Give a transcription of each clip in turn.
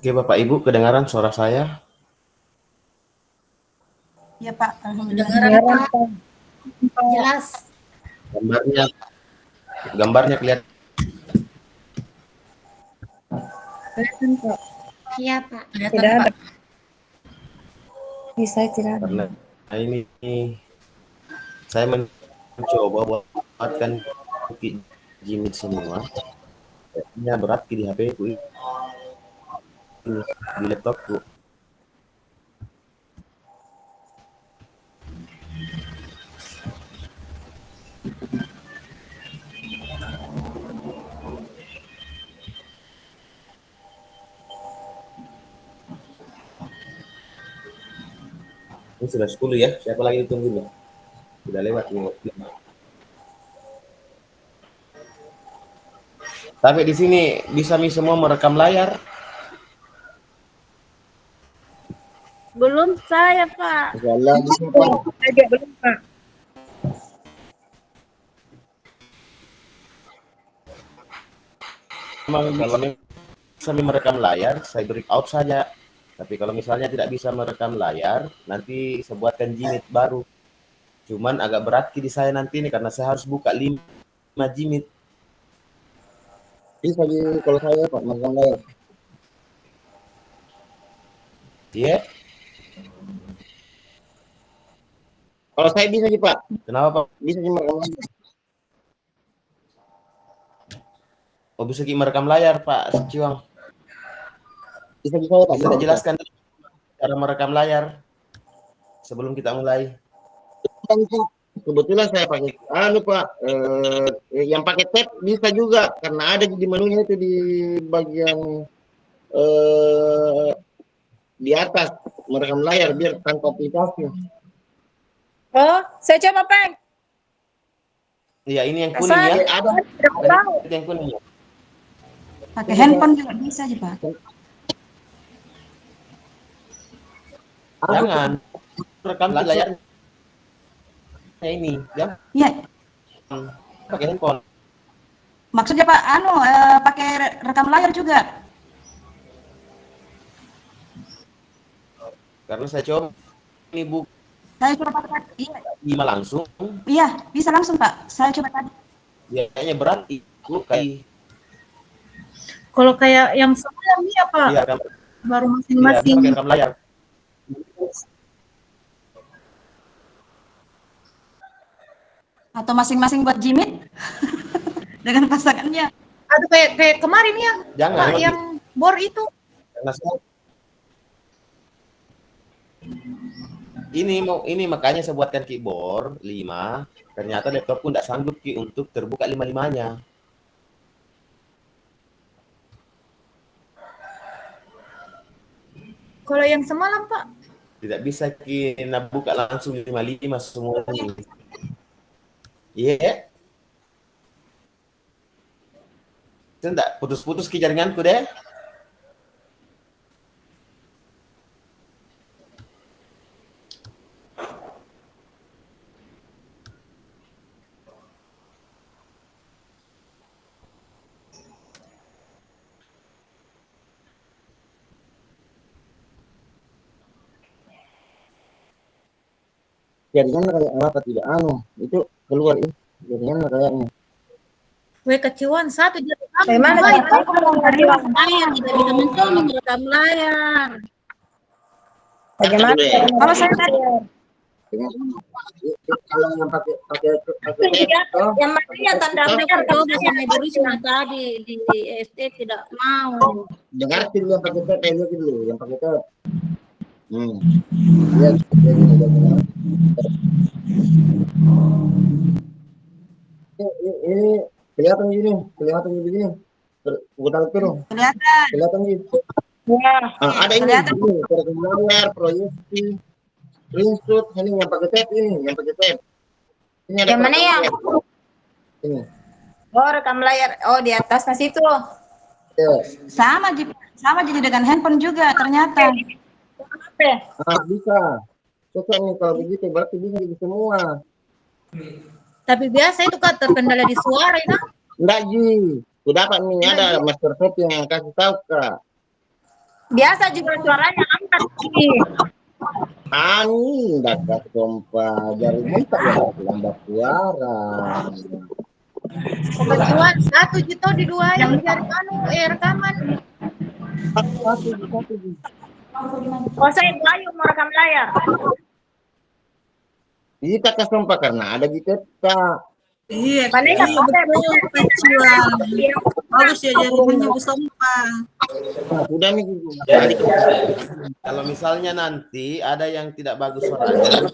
Oke, Bapak Ibu, kedengaran suara saya? Iya Pak, alhamdulillah. Kedengaran Pak. Jelas. Gambarnya, gambarnya kelihatan. Kelihatan Pak. Iya Pak. Tidak ada. Bisa tidak ada. Karena ini saya mencoba buatkan bukti Jimit semua. Kayaknya berat di HP ku, di laptopku. Ini sudah 10 ya. Siapa lagi ditunggu nih? Sudah lewat nih. Tapi di sini bisa nih semua merekam layar. Belum saya Pak. Belum Pak. Memang kalau bisa merekam layar, saya break out saja. Tapi kalau misalnya tidak bisa merekam layar, nanti saya buatkan Jimit baru. Cuman agak berat di saya nanti nih karena saya harus buka 5 Jimit. Bisa kalau saya Pak megang layar. Iya. Kalau saya bisa sih Pak. Kenapa Pak? Bisa sih megang layar. Oh bisa merekam layar Pak Ciwang. Bisa ya Pak. Bisa dijelaskan cara merekam layar sebelum kita mulai. Kebetulan saya pakai Pak, yang pakai tab bisa juga karena ada di menunya itu di bagian di atas merekam layar biar tanpa aplikasi. Oh, saya coba Pak. Iya ini yang kuning ya. Ada Yang kuning. Pakai handphone juga bisa sih Pak. Jangan rekam di layarnya ini, ya. Iya. Pakai handphone. Maksudnya Pak, pakai rekam layar juga. Karena saya coba ini buku Saya coba pakai. Iya. 5 langsung. Iya, bisa langsung Pak. Saya coba tadi. Ya, kayaknya berat itu kayak. Kalau kayak yang semalam ini apa? Iya, Baru iya, masing-masing. pakai rekam layar. Atau masing-masing buat Jimit dengan pasangannya. Aduh kayak kemarin ya. Jangan. Pak, yang bor itu. Karena saya ini makanya saya buatkan keyboard 5. Ternyata laptopku tidak sanggup untuk terbuka 5-5-nya. Kalau yang semalam Pak. Tidak bisa kita buka langsung 5-5 semuanya. Iya. Tidak putus-putus ke jaringanku deh. jaringan kayak apa tidak itu keluar ini jaringan kayaknya. Keciuan satu jadi Bagaimana layar tidak bisa mencoba merekam layar. Bagaimana? Kalau saya tadi Kalau yang pakai Yang makanya tanda layar coba sama Ibu Risma tadi di SD tidak mau. dengar dulu yang pakai tab dulu yang pakai tab. Ini kelihatan gini. Putar terus. Kelihatan gitu. Ya. Ada ini layar, proyeksi, screenshot, ini yang pakai tab ini, Ini ada Yang mana yang? Ini. Oh, rekam layar. Oh, di atas mas itu. Ya. sama jadi dengan handphone juga ternyata. Bisa. Cocok nih kalau begitu berarti bisa jadi semua. Tapi biasa itu Kak terkendala di suara ya. Enggak Ji. Sudah dapat nih ada master set yang kasih tahu Kak. Biasa juga suaranya angkat. Ani dapat kompa jari mentak ya lambat suara. Kebetulan satu juta diduain dari rekaman. Satu. Oh, saya Bayu mau rekam layar. Kita kasih kompa karena ada di kita. Iya, Paling iya nggak betul, Keciwang. Bagus ya jaringannya Bu Sompa. Nah, sudah nih. Jadi, kalau misalnya nanti ada yang tidak bagus suaranya,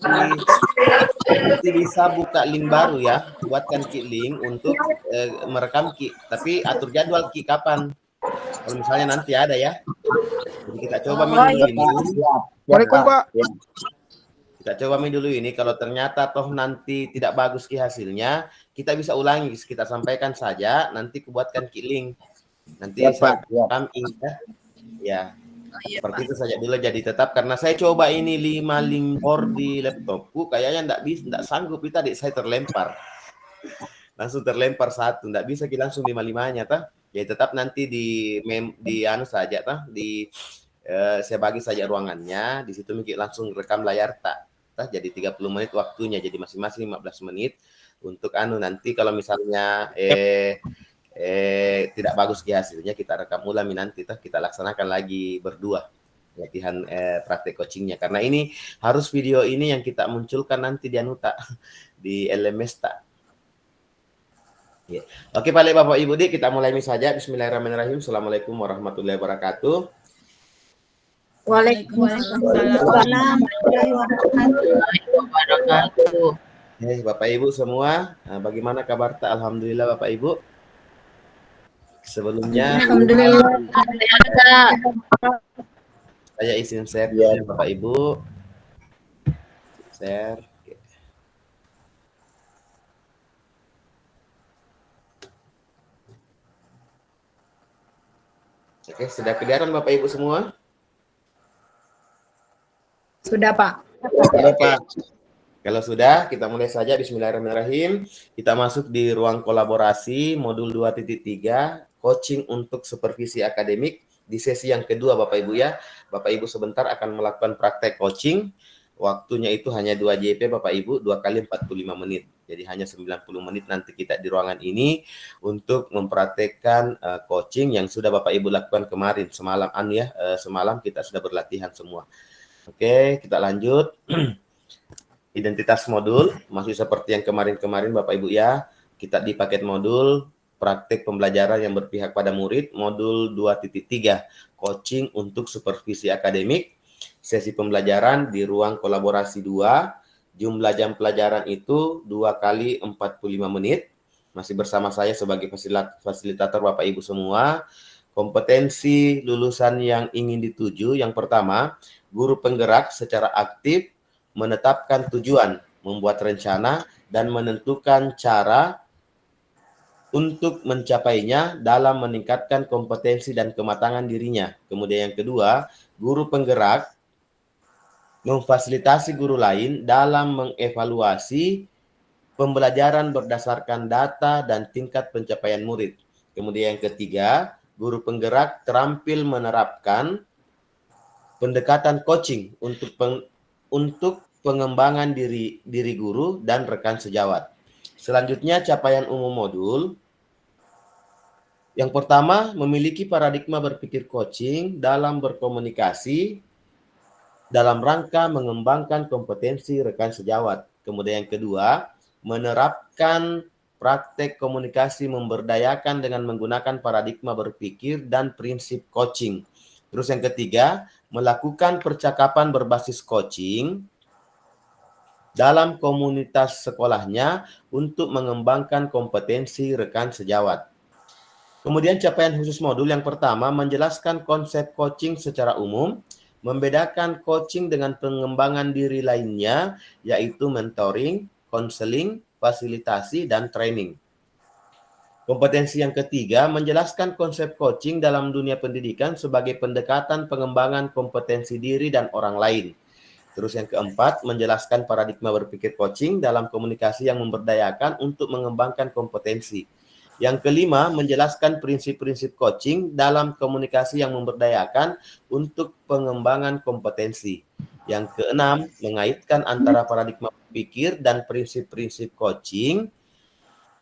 nanti bisa buka link baru ya, buatkan Ki link untuk merekam Ki. Tapi atur jadwal Ki kapan. Kalau misalnya nanti ada ya. Jadi kita coba dulu ini. Waalaikumsalam, Pak. Kita coba dulu ini. Kalau ternyata toh nanti tidak bagus Ki hasilnya, kita bisa ulangi. Kita sampaikan saja. Nanti kubuatkan Ki link. Nanti saya rekam ya. Seperti itu saja dulu jadi tetap karena saya coba ini 5 link board di laptopku kayaknya enggak sanggup tadi saya terlempar. Langsung terlempar satu, enggak bisa kita langsung 5-5-nya tah. Jadi tetap nanti di anu saja tah saya bagi saja ruangannya, di situ mungkin langsung rekam layar tah jadi 30 menit waktunya jadi masing-masing 15 menit untuk anu nanti kalau misalnya tidak bagus hasilnya kita rekam ulang nanti kita laksanakan lagi berdua latihan praktek coachingnya karena ini harus video ini yang kita munculkan nanti di Anuta di LMS ya. Oke Bapak Ibu kita mulai saja. Bismillahirrahmanirrahim. Assalamualaikum warahmatullahi wabarakatuh. Waalaikumsalam warahmatullahi wabarakatuh. Bapak Ibu semua, bagaimana kabar? Alhamdulillah Bapak Ibu. Sebelumnya, Alhamdulillah. saya izin share ya Bapak Ibu. Share. Oke, sudah kelihatan Bapak Ibu semua? Sudah, Pak. Sudah, Pak. Kalau sudah, kita mulai saja. Bismillahirrahmanirrahim. Kita masuk di ruang kolaborasi modul 2.3, coaching untuk supervisi akademik. Di sesi yang kedua Bapak Ibu ya. Bapak Ibu sebentar akan melakukan praktek coaching. Waktunya itu hanya 2 JP Bapak Ibu, 2 kali 45 menit. Jadi hanya 90 menit nanti kita di ruangan ini untuk mempraktekkan coaching yang sudah Bapak Ibu lakukan kemarin. Semalam kita sudah berlatihan semua. Oke, kita lanjut. Identitas modul masih seperti yang kemarin-kemarin Bapak Ibu ya. Kita di paket modul praktek pembelajaran yang berpihak pada murid modul 2.3 coaching untuk supervisi akademik. Sesi pembelajaran di ruang kolaborasi 2. Jumlah jam pelajaran itu 2 kali 45 menit. Masih bersama saya sebagai fasilitator Bapak Ibu semua. Kompetensi lulusan yang ingin dituju yang pertama, guru penggerak secara aktif menetapkan tujuan, membuat rencana, dan menentukan cara untuk mencapainya dalam meningkatkan kompetensi dan kematangan dirinya. Kemudian yang kedua, guru penggerak memfasilitasi guru lain dalam mengevaluasi pembelajaran berdasarkan data dan tingkat pencapaian murid. Kemudian yang ketiga, guru penggerak terampil menerapkan pendekatan coaching untuk pengembangan diri guru dan rekan sejawat. Selanjutnya capaian umum modul. Yang pertama, memiliki paradigma berpikir coaching dalam berkomunikasi dalam rangka mengembangkan kompetensi rekan sejawat. Kemudian yang kedua, menerapkan praktek komunikasi memberdayakan dengan menggunakan paradigma berpikir dan prinsip coaching. Terus yang ketiga, melakukan percakapan berbasis coaching dalam komunitas sekolahnya untuk mengembangkan kompetensi rekan sejawat. Kemudian capaian khusus modul yang pertama menjelaskan konsep coaching secara umum, membedakan coaching dengan pengembangan diri lainnya, yaitu mentoring, konseling, fasilitasi, dan training. Kompetensi yang ketiga, menjelaskan konsep coaching dalam dunia pendidikan sebagai pendekatan pengembangan kompetensi diri dan orang lain. Terus yang keempat, menjelaskan paradigma berpikir coaching dalam komunikasi yang memberdayakan untuk mengembangkan kompetensi. Yang kelima, menjelaskan prinsip-prinsip coaching dalam komunikasi yang memberdayakan untuk pengembangan kompetensi. Yang keenam, mengaitkan antara paradigma berpikir dan prinsip-prinsip coaching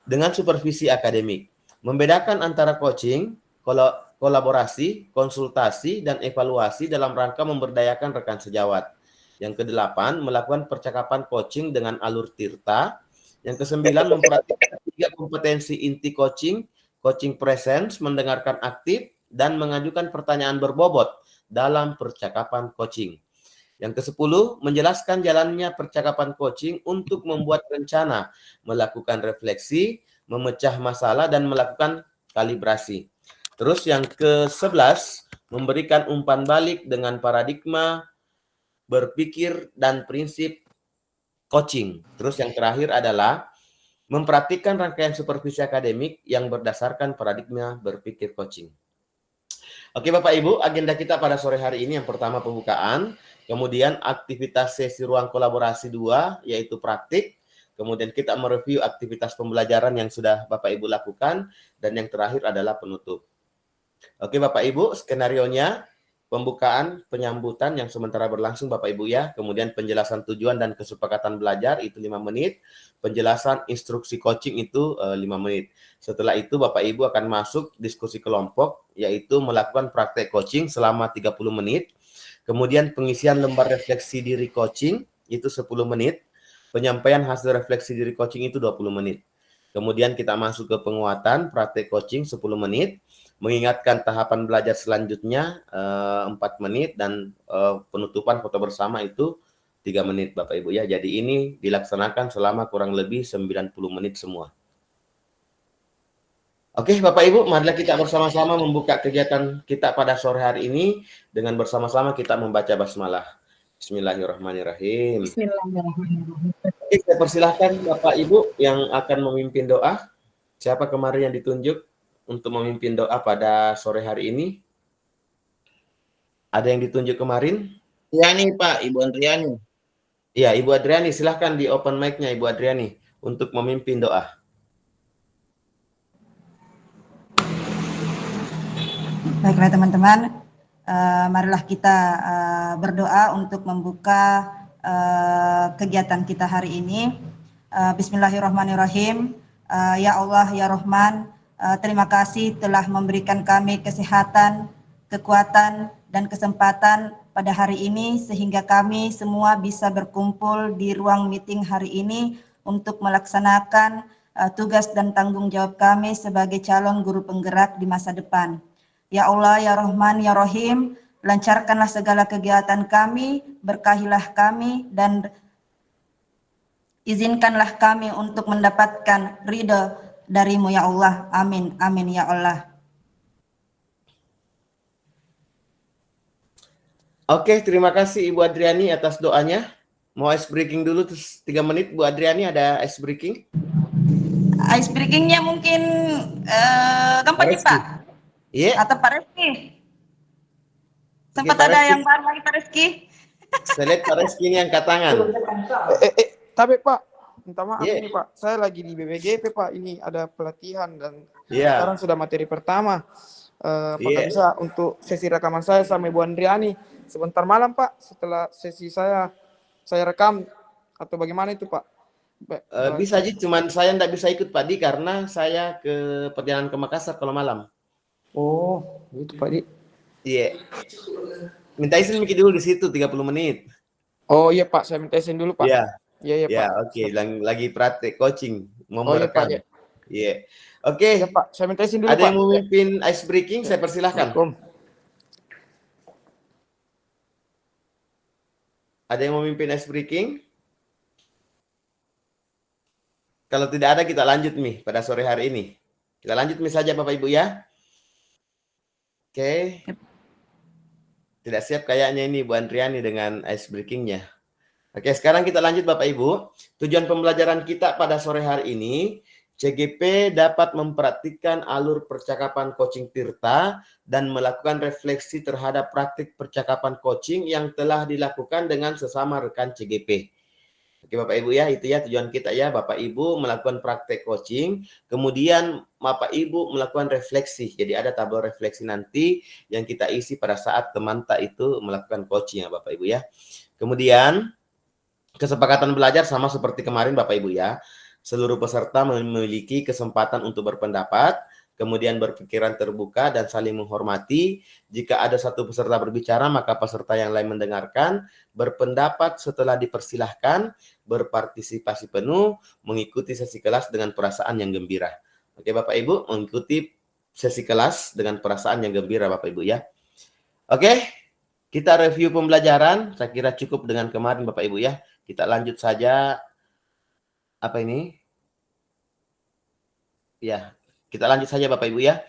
dengan supervisi akademik. Membedakan antara coaching, kolaborasi, konsultasi, dan evaluasi dalam rangka memberdayakan rekan sejawat. Yang kedelapan, melakukan percakapan coaching dengan alur Tirta. Yang kesembilan, memperhatikan 3 kompetensi inti coaching, coaching presence, mendengarkan aktif, dan mengajukan pertanyaan berbobot dalam percakapan coaching. Yang ke-10, menjelaskan jalannya percakapan coaching untuk membuat rencana, melakukan refleksi, memecah masalah, dan melakukan kalibrasi. Terus yang ke-11, memberikan umpan balik dengan paradigma berpikir dan prinsip coaching. Terus yang terakhir adalah memperhatikan rangkaian supervisi akademik yang berdasarkan paradigma berpikir coaching. Oke Bapak Ibu, agenda kita pada sore hari ini yang pertama pembukaan, kemudian aktivitas sesi ruang kolaborasi 2 yaitu praktik, kemudian kita mereview aktivitas pembelajaran yang sudah Bapak Ibu lakukan, dan yang terakhir adalah penutup. Oke Bapak Ibu, skenarionya pembukaan, penyambutan yang sementara berlangsung Bapak Ibu ya, kemudian penjelasan tujuan dan kesepakatan belajar itu 5 menit, penjelasan instruksi coaching itu 5 menit. Setelah itu Bapak Ibu akan masuk diskusi kelompok, yaitu melakukan praktek coaching selama 30 menit, kemudian pengisian lembar refleksi diri coaching itu 10 menit, penyampaian hasil refleksi diri coaching itu 20 menit. Kemudian kita masuk ke penguatan, praktek coaching 10 menit, mengingatkan tahapan belajar selanjutnya 4 menit, dan penutupan foto bersama itu 3 menit Bapak Ibu ya. Jadi ini dilaksanakan selama kurang lebih 90 menit semua. Oke Bapak Ibu, marilah kita bersama-sama membuka kegiatan kita pada sore hari ini dengan bersama-sama kita membaca basmalah. Bismillahirrahmanirrahim. Bismillahirrahmanirrahim. Oke, saya persilahkan Bapak Ibu yang akan memimpin doa. Siapa kemarin yang ditunjuk untuk memimpin doa pada sore hari ini? Ada yang ditunjuk kemarin? Andriani Pak, Ibu Andriani. Iya, Ibu Adriani, silahkan di open mic-nya Ibu Adriani untuk memimpin doa. Baiklah teman-teman, marilah kita berdoa untuk membuka kegiatan kita hari ini. Bismillahirrahmanirrahim. Ya Allah, ya Rahman, terima kasih telah memberikan kami kesehatan, kekuatan, dan kesempatan pada hari ini sehingga kami semua bisa berkumpul di ruang meeting hari ini untuk melaksanakan tugas dan tanggung jawab kami sebagai calon guru penggerak di masa depan. Ya Allah, ya Rahman, ya Rahim, lancarkanlah segala kegiatan kami, berkahilah kami, dan izinkanlah kami untuk mendapatkan ridha darimu ya Allah. Amin, amin ya Allah. Oke, terima kasih Ibu Adriani atas doanya. Mau ice breaking dulu terus 3 menit Bu Adriani, ada ice breaking? Ice breakingnya mungkin kapan nih Pak? Iya. Atau Pak Reski? Sempat Oke, Pak ada Reski. yang baru lagi Pak Reski? Saya lihat Pak Reski ini angkat tangan. Tapi Pak, minta maaf Iya. ini Pak, saya lagi di BBGP Pak, ini ada pelatihan dan Iya. sekarang sudah materi pertama. Apakah Iya. bisa untuk sesi rekaman saya sama Ibu Andriani sebentar malam Pak, setelah sesi saya rekam atau bagaimana itu Pak? Bisa aja, cuman saya tidak bisa ikut Pak Di karena saya ke perjalanan ke Makassar kalau malam. Oh, gitu Pak Di. Iya. Minta izin Miki dulu di situ 30 menit. Oh iya Pak, saya minta izin dulu Pak. Iya. Iya Ya, Pak. oke. Lagi praktek coaching, mau Oh iya Pak. merekam. Ya. Iya. Oke. Iya Pak, saya minta izin dulu Ada Pak. yang mau memimpin ice breaking? Saya persilahkan. Assalamualaikum. Ada yang mau memimpin ice breaking? Kalau tidak ada, kita lanjut nih pada sore hari ini. Kita lanjut nih saja Bapak Ibu ya. Oke. Tidak siap kayaknya ini Bu Andriani dengan ice breakingnya. Oke, sekarang kita lanjut Bapak Ibu. Tujuan pembelajaran kita pada sore hari ini, CGP dapat memperhatikan alur percakapan coaching Tirta dan melakukan refleksi terhadap praktik percakapan coaching yang telah dilakukan dengan sesama rekan CGP. Oke Bapak Ibu ya, itu ya tujuan kita ya. Bapak Ibu melakukan praktek coaching, kemudian Bapak Ibu melakukan refleksi. Jadi ada tabel refleksi nanti yang kita isi pada saat teman tak itu melakukan coaching ya Bapak Ibu ya. Kemudian kesepakatan belajar sama seperti kemarin Bapak Ibu ya. Seluruh peserta memiliki kesempatan untuk berpendapat, kemudian berpikiran terbuka dan saling menghormati. Jika ada satu peserta berbicara, maka peserta yang lain mendengarkan, berpendapat setelah dipersilahkan, berpartisipasi penuh, mengikuti sesi kelas dengan perasaan yang gembira. Oke Bapak Ibu, mengikuti sesi kelas dengan perasaan yang gembira Bapak Ibu ya. Oke, kita review pembelajaran. Saya kira cukup dengan kemarin Bapak Ibu ya. Kita lanjut saja. Apa ini? Ya, kita lanjut saja Bapak Ibu ya.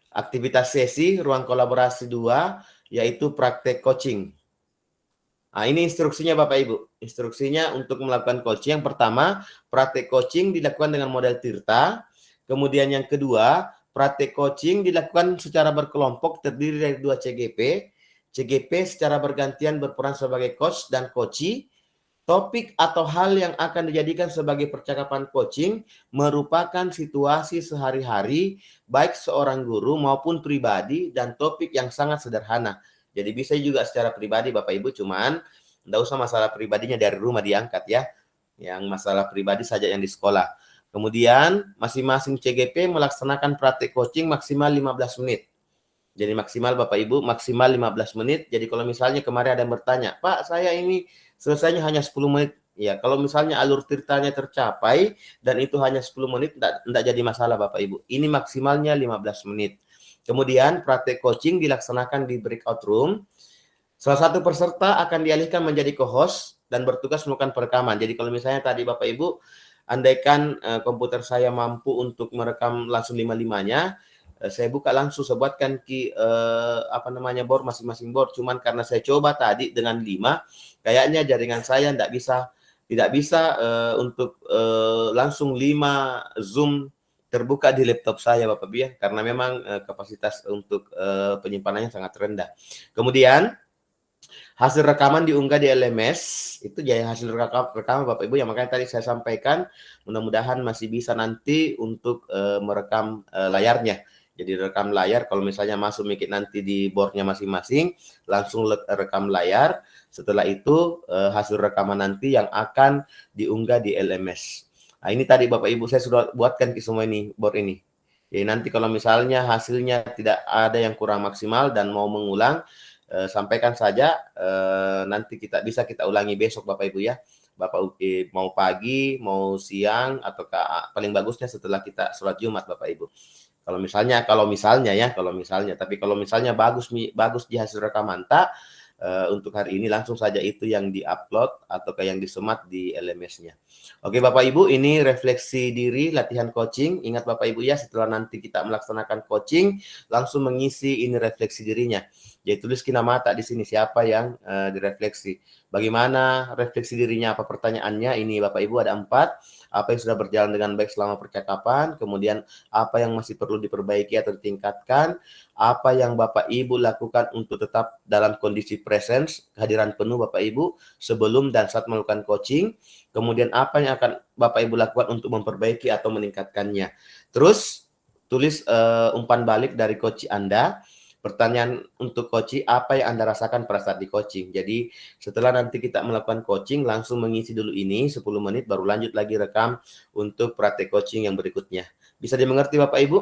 Aktivitas sesi ruang kolaborasi 2 yaitu praktek coaching. Nah, ini instruksinya Bapak Ibu. Instruksinya untuk melakukan coaching yang pertama, praktek coaching dilakukan dengan model Tirta. Kemudian yang kedua, praktek coaching dilakukan secara berkelompok terdiri dari 2 CGP. CGP secara bergantian berperan sebagai coach dan coachee. Topik atau hal yang akan dijadikan sebagai percakapan coaching merupakan situasi sehari-hari baik seorang guru maupun pribadi dan topik yang sangat sederhana. Jadi bisa juga secara pribadi Bapak Ibu, cuman tidak usah masalah pribadinya dari rumah diangkat ya. Yang masalah pribadi saja yang di sekolah. Kemudian masing-masing CGP melaksanakan praktik coaching maksimal 15 menit. Jadi maksimal Bapak Ibu, maksimal 15 menit. Jadi kalau misalnya kemarin ada yang bertanya, Pak saya ini selesainya hanya 10 menit. Ya, kalau misalnya alur tirtanya tercapai dan itu hanya 10 menit, tidak jadi masalah Bapak Ibu. Ini maksimalnya 15 menit. Kemudian praktek coaching dilaksanakan di breakout room. Salah satu peserta akan dialihkan menjadi co-host dan bertugas melakukan perekaman. Jadi kalau misalnya tadi Bapak Ibu, andaikan komputer saya mampu untuk merekam langsung 5-5-nya, saya buka langsung, saya buatkan board masing-masing board. Cuman karena saya coba tadi dengan 5, kayaknya jaringan saya tidak bisa untuk langsung 5 Zoom terbuka di laptop saya Bapak Ibu ya, karena memang kapasitas untuk penyimpanannya sangat rendah. Kemudian hasil rekaman diunggah di LMS, itu jadi hasil rekaman Bapak Ibu yang makanya tadi saya sampaikan, mudah-mudahan masih bisa nanti untuk merekam layarnya. Jadi rekam layar, kalau misalnya masuk mic nanti di boardnya masing-masing, langsung rekam layar. Setelah itu hasil rekaman nanti yang akan diunggah di LMS. Nah ini tadi Bapak Ibu saya sudah buatkan ke semua ini, board ini. Jadi nanti kalau misalnya hasilnya tidak ada yang kurang maksimal dan mau mengulang, sampaikan saja, nanti kita ulangi besok Bapak Ibu ya. Bapak mau pagi, mau siang, atau paling bagusnya setelah kita sholat Jumat Bapak Ibu. Kalau misalnya, tapi kalau misalnya bagus di hasil rekaman untuk hari ini langsung saja itu yang diupload atau yang disemat di LMS-nya. Oke Bapak Ibu, ini refleksi diri latihan coaching. Ingat Bapak Ibu ya, setelah nanti kita melaksanakan coaching, langsung mengisi ini refleksi dirinya. Jadi tulis kinamata di sini siapa yang direfleksi. Bagaimana refleksi dirinya, apa pertanyaannya? Ini Bapak Ibu ada 4. Apa yang sudah berjalan dengan baik selama percakapan, kemudian apa yang masih perlu diperbaiki atau ditingkatkan, apa yang Bapak Ibu lakukan untuk tetap dalam kondisi presence, kehadiran penuh Bapak Ibu sebelum dan saat melakukan coaching, kemudian apa yang akan Bapak Ibu lakukan untuk memperbaiki atau meningkatkannya. Terus tulis umpan balik dari coach Anda. Pertanyaan untuk coaching, apa yang Anda rasakan pada saat di coaching. Jadi setelah nanti kita melakukan coaching, langsung mengisi dulu ini 10 menit, baru lanjut lagi rekam untuk praktek coaching yang berikutnya. Bisa dimengerti Bapak Ibu?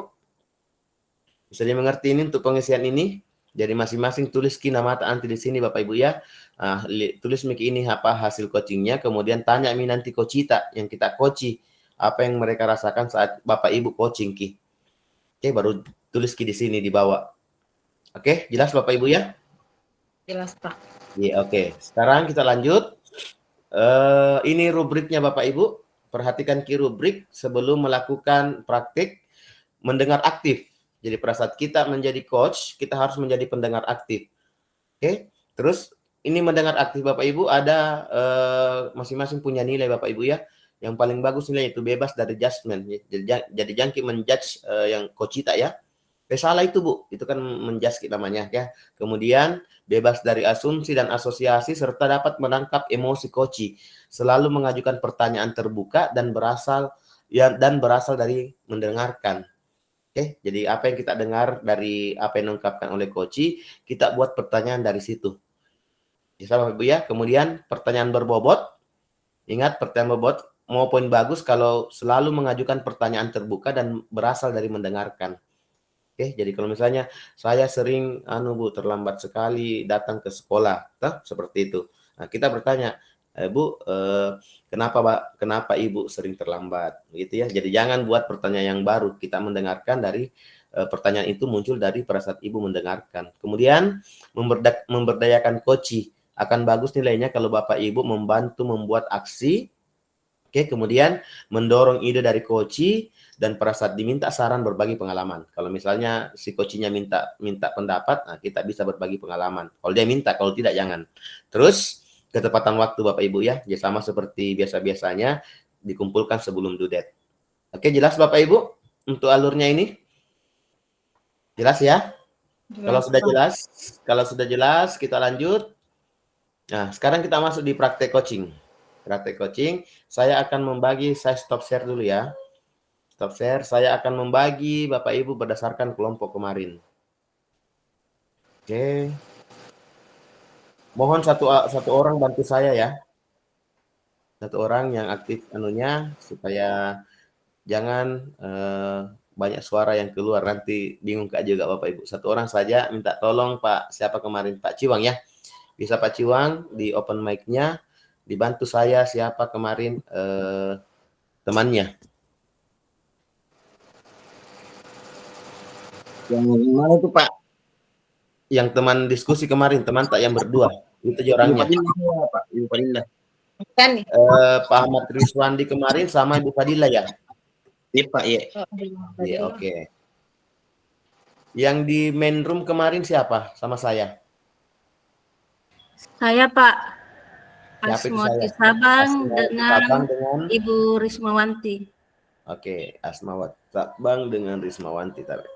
Bisa dimengerti ini untuk pengisian ini? Jadi masing-masing tulis kinamata nanti di sini Bapak Ibu ya. Tulis ini apa hasil coachingnya, kemudian tanya nanti coachita yang kita coaching, apa yang mereka rasakan saat Bapak Ibu coaching ki. Oke, baru tulis di sini di bawah. Oke, jelas Bapak Ibu ya? Jelas Pak. Iya, oke. Sekarang kita lanjut. Ini rubriknya Bapak Ibu. Perhatikan rubrik sebelum melakukan praktik mendengar aktif. Jadi pada saat kita menjadi coach, kita harus menjadi pendengar aktif. Oke, terus ini mendengar aktif Bapak Ibu ada masing-masing punya nilai Bapak Ibu ya. Yang paling bagus nilai itu bebas dari judgment. Jadi jangki menjudge yang coachita ya. Salah itu Bu, itu kan menjaskin namanya ya. Kemudian bebas dari asumsi dan asosiasi serta dapat menangkap emosi koci. Selalu mengajukan pertanyaan terbuka dan berasal dari mendengarkan. Oke, jadi apa yang kita dengar dari apa yang diungkapkan oleh koci, kita buat pertanyaan dari situ. Bisa Bapak Ibu ya. Kemudian pertanyaan berbobot. Ingat pertanyaan berbobot mau poin bagus kalau selalu mengajukan pertanyaan terbuka dan berasal dari mendengarkan. Oke, jadi kalau misalnya saya sering Bu terlambat sekali datang ke sekolah, seperti itu. Nah, kita bertanya, Bu, kenapa Ibu sering terlambat? Gitu ya. Jadi jangan buat pertanyaan yang baru. Kita mendengarkan dari pertanyaan itu muncul dari pada saat Ibu mendengarkan. Kemudian memberdayakan koci. Akan bagus nilainya kalau Bapak Ibu membantu membuat aksi. Oke, kemudian mendorong ide dari koci dan pada saat diminta saran berbagi pengalaman. Kalau misalnya si kocinya minta pendapat, nah kita bisa berbagi pengalaman. Kalau dia minta, kalau tidak jangan. Terus ketepatan waktu Bapak Ibu ya, sama seperti biasa-biasanya dikumpulkan sebelum due date. Oke, jelas Bapak Ibu untuk alurnya ini? Jelas ya? Kalau sudah jelas kita lanjut. Nah, sekarang kita masuk di praktek coaching. Praktek coaching, saya akan membagi, saya stop share dulu ya. Stop share, saya akan membagi Bapak Ibu berdasarkan kelompok kemarin. Oke. Mohon satu orang bantu saya ya. Satu orang yang aktif anunya supaya jangan banyak suara yang keluar, nanti bingung Kak juga Bapak Ibu. Satu orang saja minta tolong Pak, siapa kemarin? Pak Ciwang ya. Bisa Pak Ciwang di open mic-nya, dibantu saya siapa kemarin temannya. Yang mana itu Pak? Yang teman diskusi kemarin, teman tak yang berdua. Itu aja orangnya. Ibu Fadila. Kan nih. Pak Ahmad Rizwandi kemarin sama Ibu Fadila ya? Iya Pak, iya. Iya, oke. Yang di main room kemarin siapa? Sama saya. Saya Pak Siapa itu Asmawati saya? Sabang Sabang dengan dengan Ibu Rismawanti. Oke, Asmawati Sabang dengan Rismawanti tadi.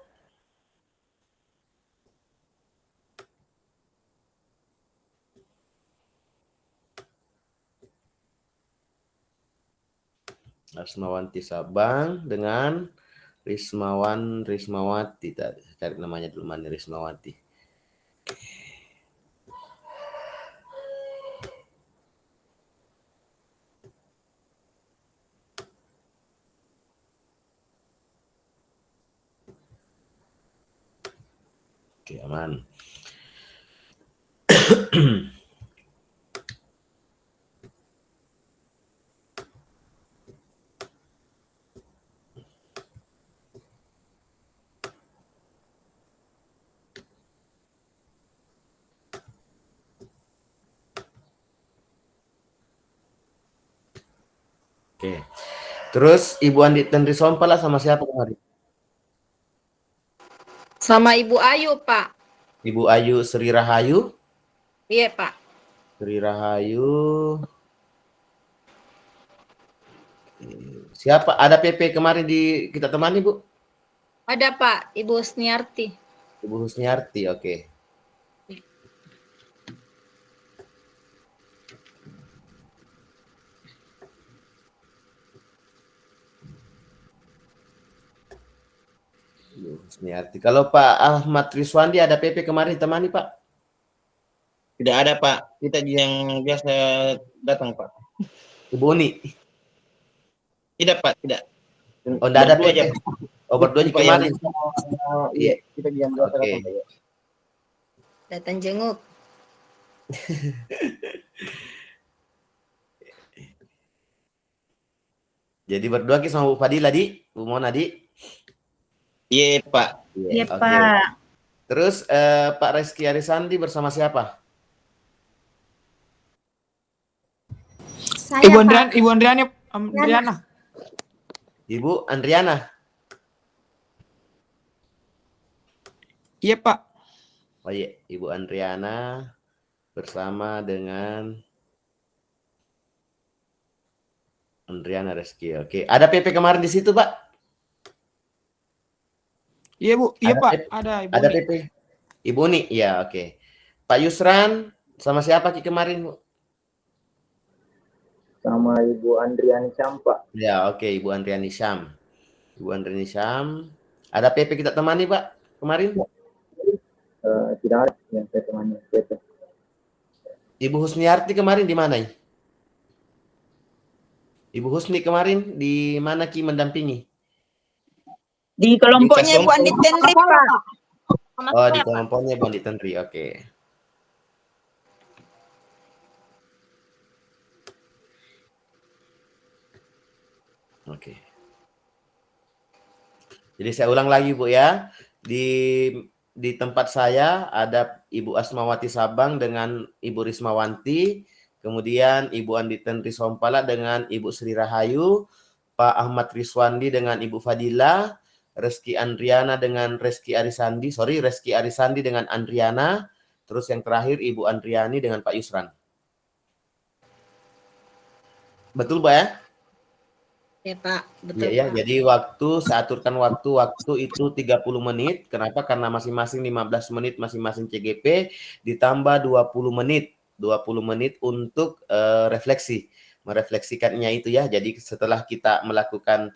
Asmawanti Sabang dengan Rismawati tadi. Cari namanya dulu mana Rismawati. Oke, aman. Oke. Terus Ibu Andi Tendri Sompala sama siapa kemarin? Sama Ibu Ayu Pak. Ibu Ayu Sri Rahayu. Iya Pak. Sri Rahayu. Siapa? Ada PP kemarin di kita temani, Bu? Ada Pak, Ibu Sniarti. Ibu Husniarti, oke. Ibu Husniarti. Kalau Pak Ahmad Rizwandi ada PP kemarin temani, Pak? Tidak ada Pak, kita yang biasa datang Pak. Ibu Uni? Tidak Pak, tidak. Oh, enggak ada Berdua PP? aja, Pak. Oh, berdua aja kemarin? Iya, kita yang biasa Oke. datang Pak. Datang jenguk. Jadi berdua kita sama Bu Fadila, Di? Bu Mona, Di? Iya Pak. Iya, oke. Pak. Terus Pak Reski Arisandi bersama siapa? Saya, Ibu Pak. Andriana. Ibu Andriana? Iya, Pak. Oh iya, Ibu Andriana bersama dengan Andriana Reski. Oke, ada PP kemarin di situ, Pak? Iya Bu, iya Ada Pak, PP? ada Ibu Ada Uni. PP? Ibu Uni? Ya, oke. Pak Yusran, sama siapa Ki kemarin, Bu? Sama Ibu Andriani Campak. Ya, oke, Ibu Andriani Syam. Ibu Andriani Syam. Ada PP kita temani, Pak, kemarin? Tidak ada yang saya temani. Ibu Husniarti kemarin di mana? Ibu Husni kemarin di mana Ki mendampingi? Di kelompoknya Bu Andi Tenri, Pak. Oh, di kelompoknya Bu Andi Tenri, oke. Oke. Jadi saya ulang lagi Bu ya. Di tempat saya ada Ibu Asmawati Sabang dengan Ibu Rismawanti, kemudian Ibu Andi Tenri Sompala dengan Ibu Sri Rahayu, Pak Ahmad Riswandi dengan Ibu Fadila, Reski Andriana dengan Reski Arisandi dengan Andriana, terus yang terakhir Ibu Andriani dengan Pak Yusran. Betul Pak ya? Ya Pak, betul Iya ya, Pak. jadi saya aturkan waktu itu 30 menit. Kenapa? Karena masing-masing 15 menit masing-masing CGP ditambah 20 menit. 20 menit untuk refleksi. Merefleksikannya itu ya. Jadi setelah kita melakukan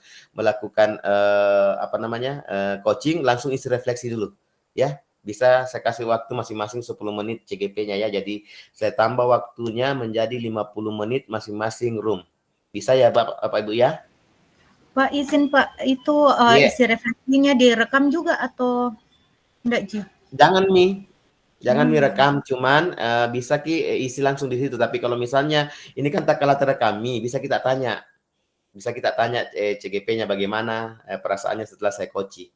coaching, langsung isi refleksi dulu ya. Bisa saya kasih waktu masing-masing 10 menit CGP-nya ya. Jadi saya tambah waktunya menjadi 50 menit masing-masing room. Bisa ya Bapak Ibu ya? Pak izin Pak, itu Iya. isi refleksinya direkam juga atau enggak Ji? Jangan Mi rekam, cuman bisa Ki isi langsung di situ. Tapi kalau misalnya ini kan tak kalah terekami, bisa kita tanya CGP-nya bagaimana perasaannya setelah saya coaching,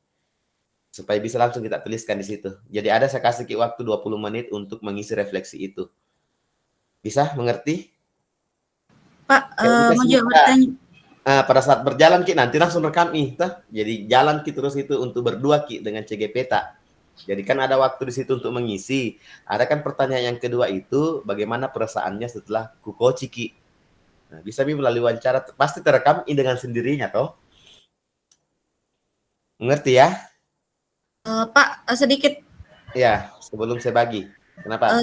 supaya bisa langsung kita tuliskan di situ. Jadi saya kasih Ki waktu 20 menit untuk mengisi refleksi itu. Bisa mengerti? Pak, mau juga bertanya. Pada saat berjalan Ki nanti langsung rekam jadi jalan Ki terus itu untuk berdua Ki dengan CGP tak. Jadi kan ada waktu di situ untuk mengisi. Ada kan pertanyaan yang kedua itu bagaimana perasaannya setelah ku coach Ki. Nah, bisa melalui wawancara pasti terekam dengan sendirinya toh. Mengerti ya? Pak, sedikit. Ya, sebelum saya bagi. Kenapa?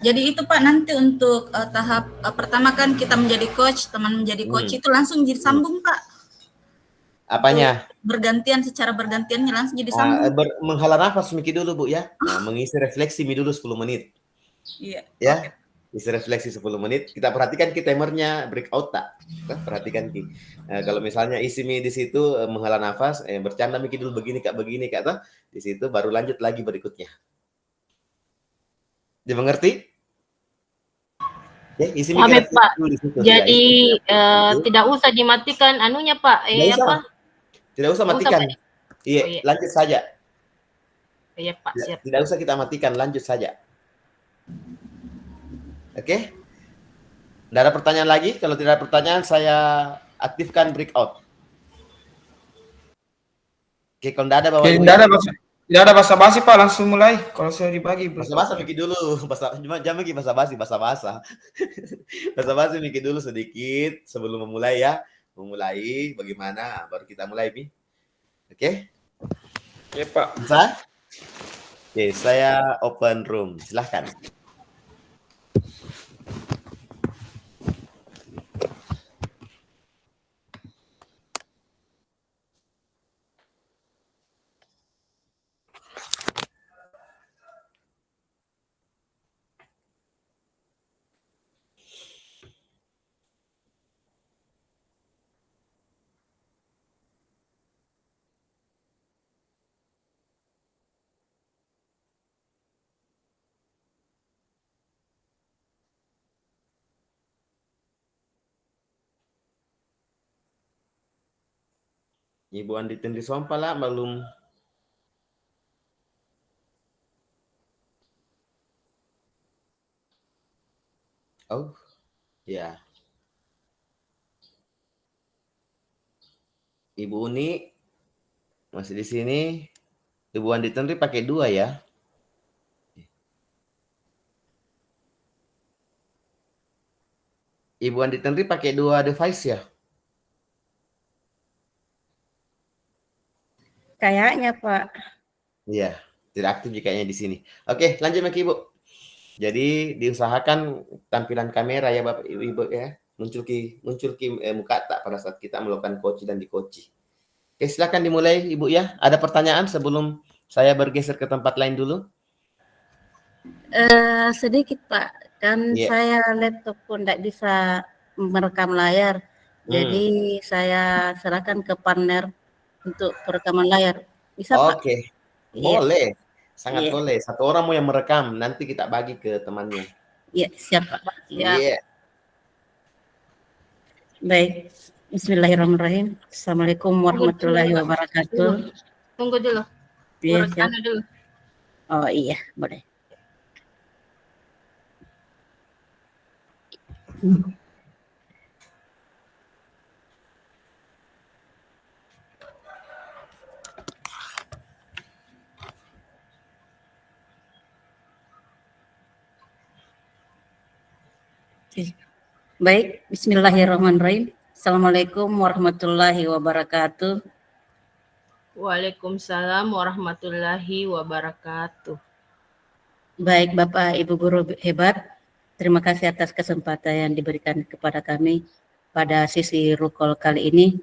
Jadi itu Pak, nanti untuk tahap pertama kan kita menjadi coach, teman menjadi coach itu langsung jadi sambung Pak. Apanya? Bergantian, secara bergantiannya langsung jadi sambung. Menghela nafas Miki dulu Bu ya. Nah, mengisi refleksi Mi dulu 10 menit. Iya. Ya. Okay. Isi refleksi 10 menit. Kita perhatikan Ki timernya breakout tak? Perhatikan Ki. Nah, kalau misalnya isi Mi di situ menghela nafas, bercanda Miki dulu begini Kak toh. Di situ baru lanjut lagi berikutnya. Dimengerti? Ya, isi Kami Pak. dulu di situ. Jadi tidak usah dimatikan anunya Pak. Tidak usah matikan. Iya, lanjut saja. Iya Pak, siap. Tidak usah kita matikan, lanjut saja. Oke? Tidak ada pertanyaan lagi? Kalau tidak ada pertanyaan, saya aktifkan breakout. Oke, kalau tidak ada Bapak Ibu. Tidak ada basa-basi Pak, langsung mulai. Kalau saya dibagi. Basa-basa Miki dulu. Jangan Miki basa-basi. Basa-basi Miki dulu sedikit sebelum memulai ya. Memulai bagaimana, baru kita mulai Mi. Oke? Iya Pak. Bisa? Oke, saya open room. Silahkan. Ibu Andi Tenri Sompala belum. Oh, ya. Ibu Uni masih di sini. Ibu Andi Tenri pakai 2 ya. Ibu Andi Tenri pakai 2 device ya. Kayaknya Pak. Iya, tidak aktif kayaknya di sini. Oke, lanjut lagi Ibu. Jadi diusahakan tampilan kamera ya Bapak Ibu ya, muncul muka tak pada saat kita melakukan koci dan dikoci. Oke, silakan dimulai Ibu ya. Ada pertanyaan sebelum saya bergeser ke tempat lain dulu? Sedikit Pak, kan Iya. saya laptop pun tidak bisa merekam layar. Jadi saya serahkan ke partner untuk perekaman layar. Bisa Pak? Oke, Iya. boleh. Sangat Iya. boleh. Satu orang mau yang merekam, nanti kita bagi ke temannya. Iya, siap Pak. Iya. Baik. Bismillahirrahmanirrahim. Assalamualaikum warahmatullahi wabarakatuh. Tunggu dulu. Iya, Urut siap. anu dulu. Oh iya, boleh. Baik, bismillahirrahmanirrahim. Assalamualaikum warahmatullahi wabarakatuh. Waalaikumsalam warahmatullahi wabarakatuh. Baik, Bapak Ibu guru hebat. Terima kasih atas kesempatan yang diberikan kepada kami pada sesi rukol kali ini,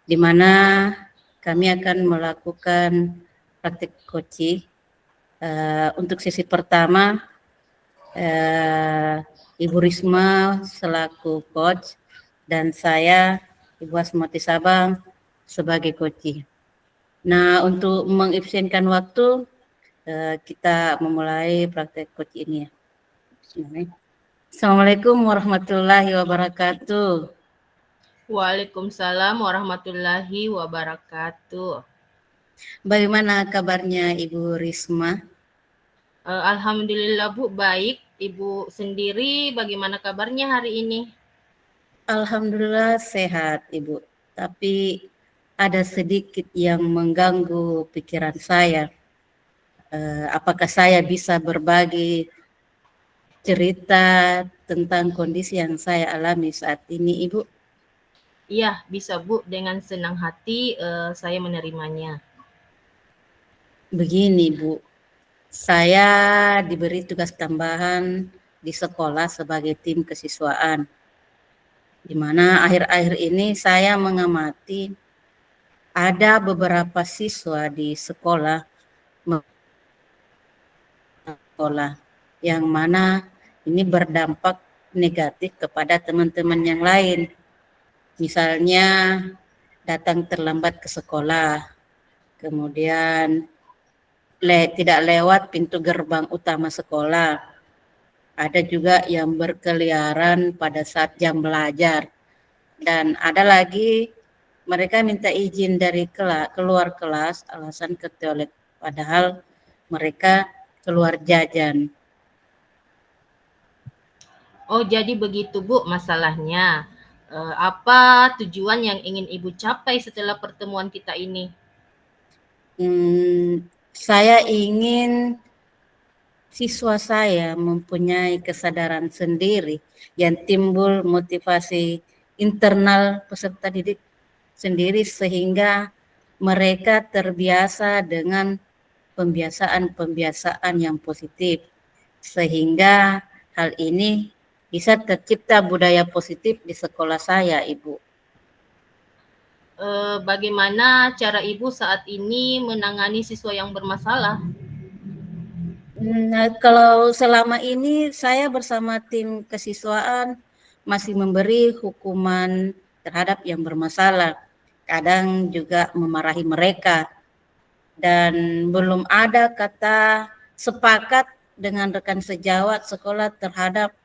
di mana kami akan melakukan praktik koci. Untuk sesi pertama, Ibu Risma selaku coach dan saya Ibu Asmati Sabang sebagai coach. Nah, untuk mengefisienkan waktu, kita memulai praktek coach ini ya. Assalamualaikum warahmatullahi wabarakatuh. Waalaikumsalam warahmatullahi wabarakatuh. Bagaimana kabarnya Ibu Risma? Alhamdulillah Bu, baik. Ibu sendiri bagaimana kabarnya hari ini? Alhamdulillah sehat Ibu, tapi ada sedikit yang mengganggu pikiran saya. Apakah saya bisa berbagi cerita tentang kondisi yang saya alami saat ini Ibu? Iya, bisa Bu, dengan senang hati saya menerimanya. Begini Bu, saya diberi tugas tambahan di sekolah sebagai tim kesiswaan, di mana akhir-akhir ini saya mengamati ada beberapa siswa di sekolah yang mana ini berdampak negatif kepada teman-teman yang lain. Misalnya datang terlambat ke sekolah, kemudian tidak lewat pintu gerbang utama sekolah. Ada juga yang berkeliaran pada saat jam belajar. Dan ada lagi mereka minta izin dari keluar kelas alasan ke toilet. Padahal mereka keluar jajan. Oh, jadi begitu Bu masalahnya. Apa tujuan yang ingin Ibu capai setelah pertemuan kita ini? Saya ingin siswa saya mempunyai kesadaran sendiri yang timbul motivasi internal peserta didik sendiri sehingga mereka terbiasa dengan pembiasaan-pembiasaan yang positif sehingga hal ini bisa tercipta budaya positif di sekolah saya, Ibu. Bagaimana cara Ibu saat ini menangani siswa yang bermasalah? Nah, kalau selama ini saya bersama tim kesiswaan masih memberi hukuman terhadap yang bermasalah. Kadang juga memarahi mereka. Dan belum ada kata sepakat dengan rekan sejawat sekolah terhadap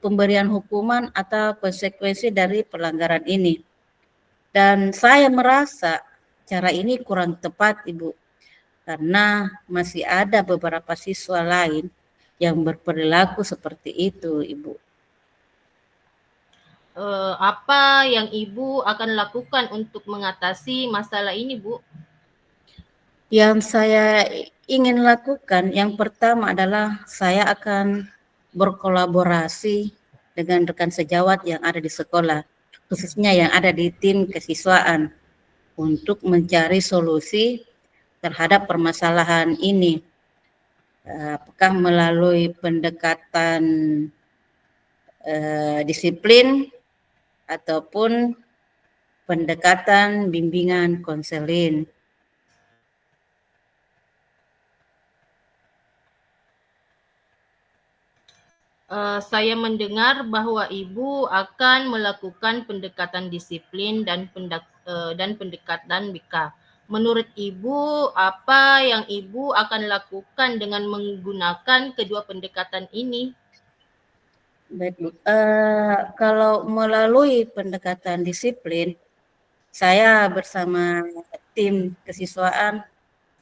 pemberian hukuman atau konsekuensi dari pelanggaran ini. Dan saya merasa cara ini kurang tepat, Ibu, karena masih ada beberapa siswa lain yang berperilaku seperti itu, Ibu. Apa yang Ibu akan lakukan untuk mengatasi masalah ini, Bu? Yang saya ingin lakukan, yang pertama adalah saya akan berkolaborasi dengan rekan sejawat yang ada di sekolah, khususnya yang ada di tim kesiswaan. untuk mencari solusi terhadap permasalahan ini. Apakah melalui pendekatan disiplin ataupun pendekatan bimbingan konseling. Saya mendengar bahwa Ibu akan melakukan pendekatan disiplin dan pendekatan BK. Menurut Ibu, apa yang Ibu akan lakukan dengan menggunakan kedua pendekatan ini? Baik, Bu. Kalau melalui pendekatan disiplin, saya bersama tim kesiswaan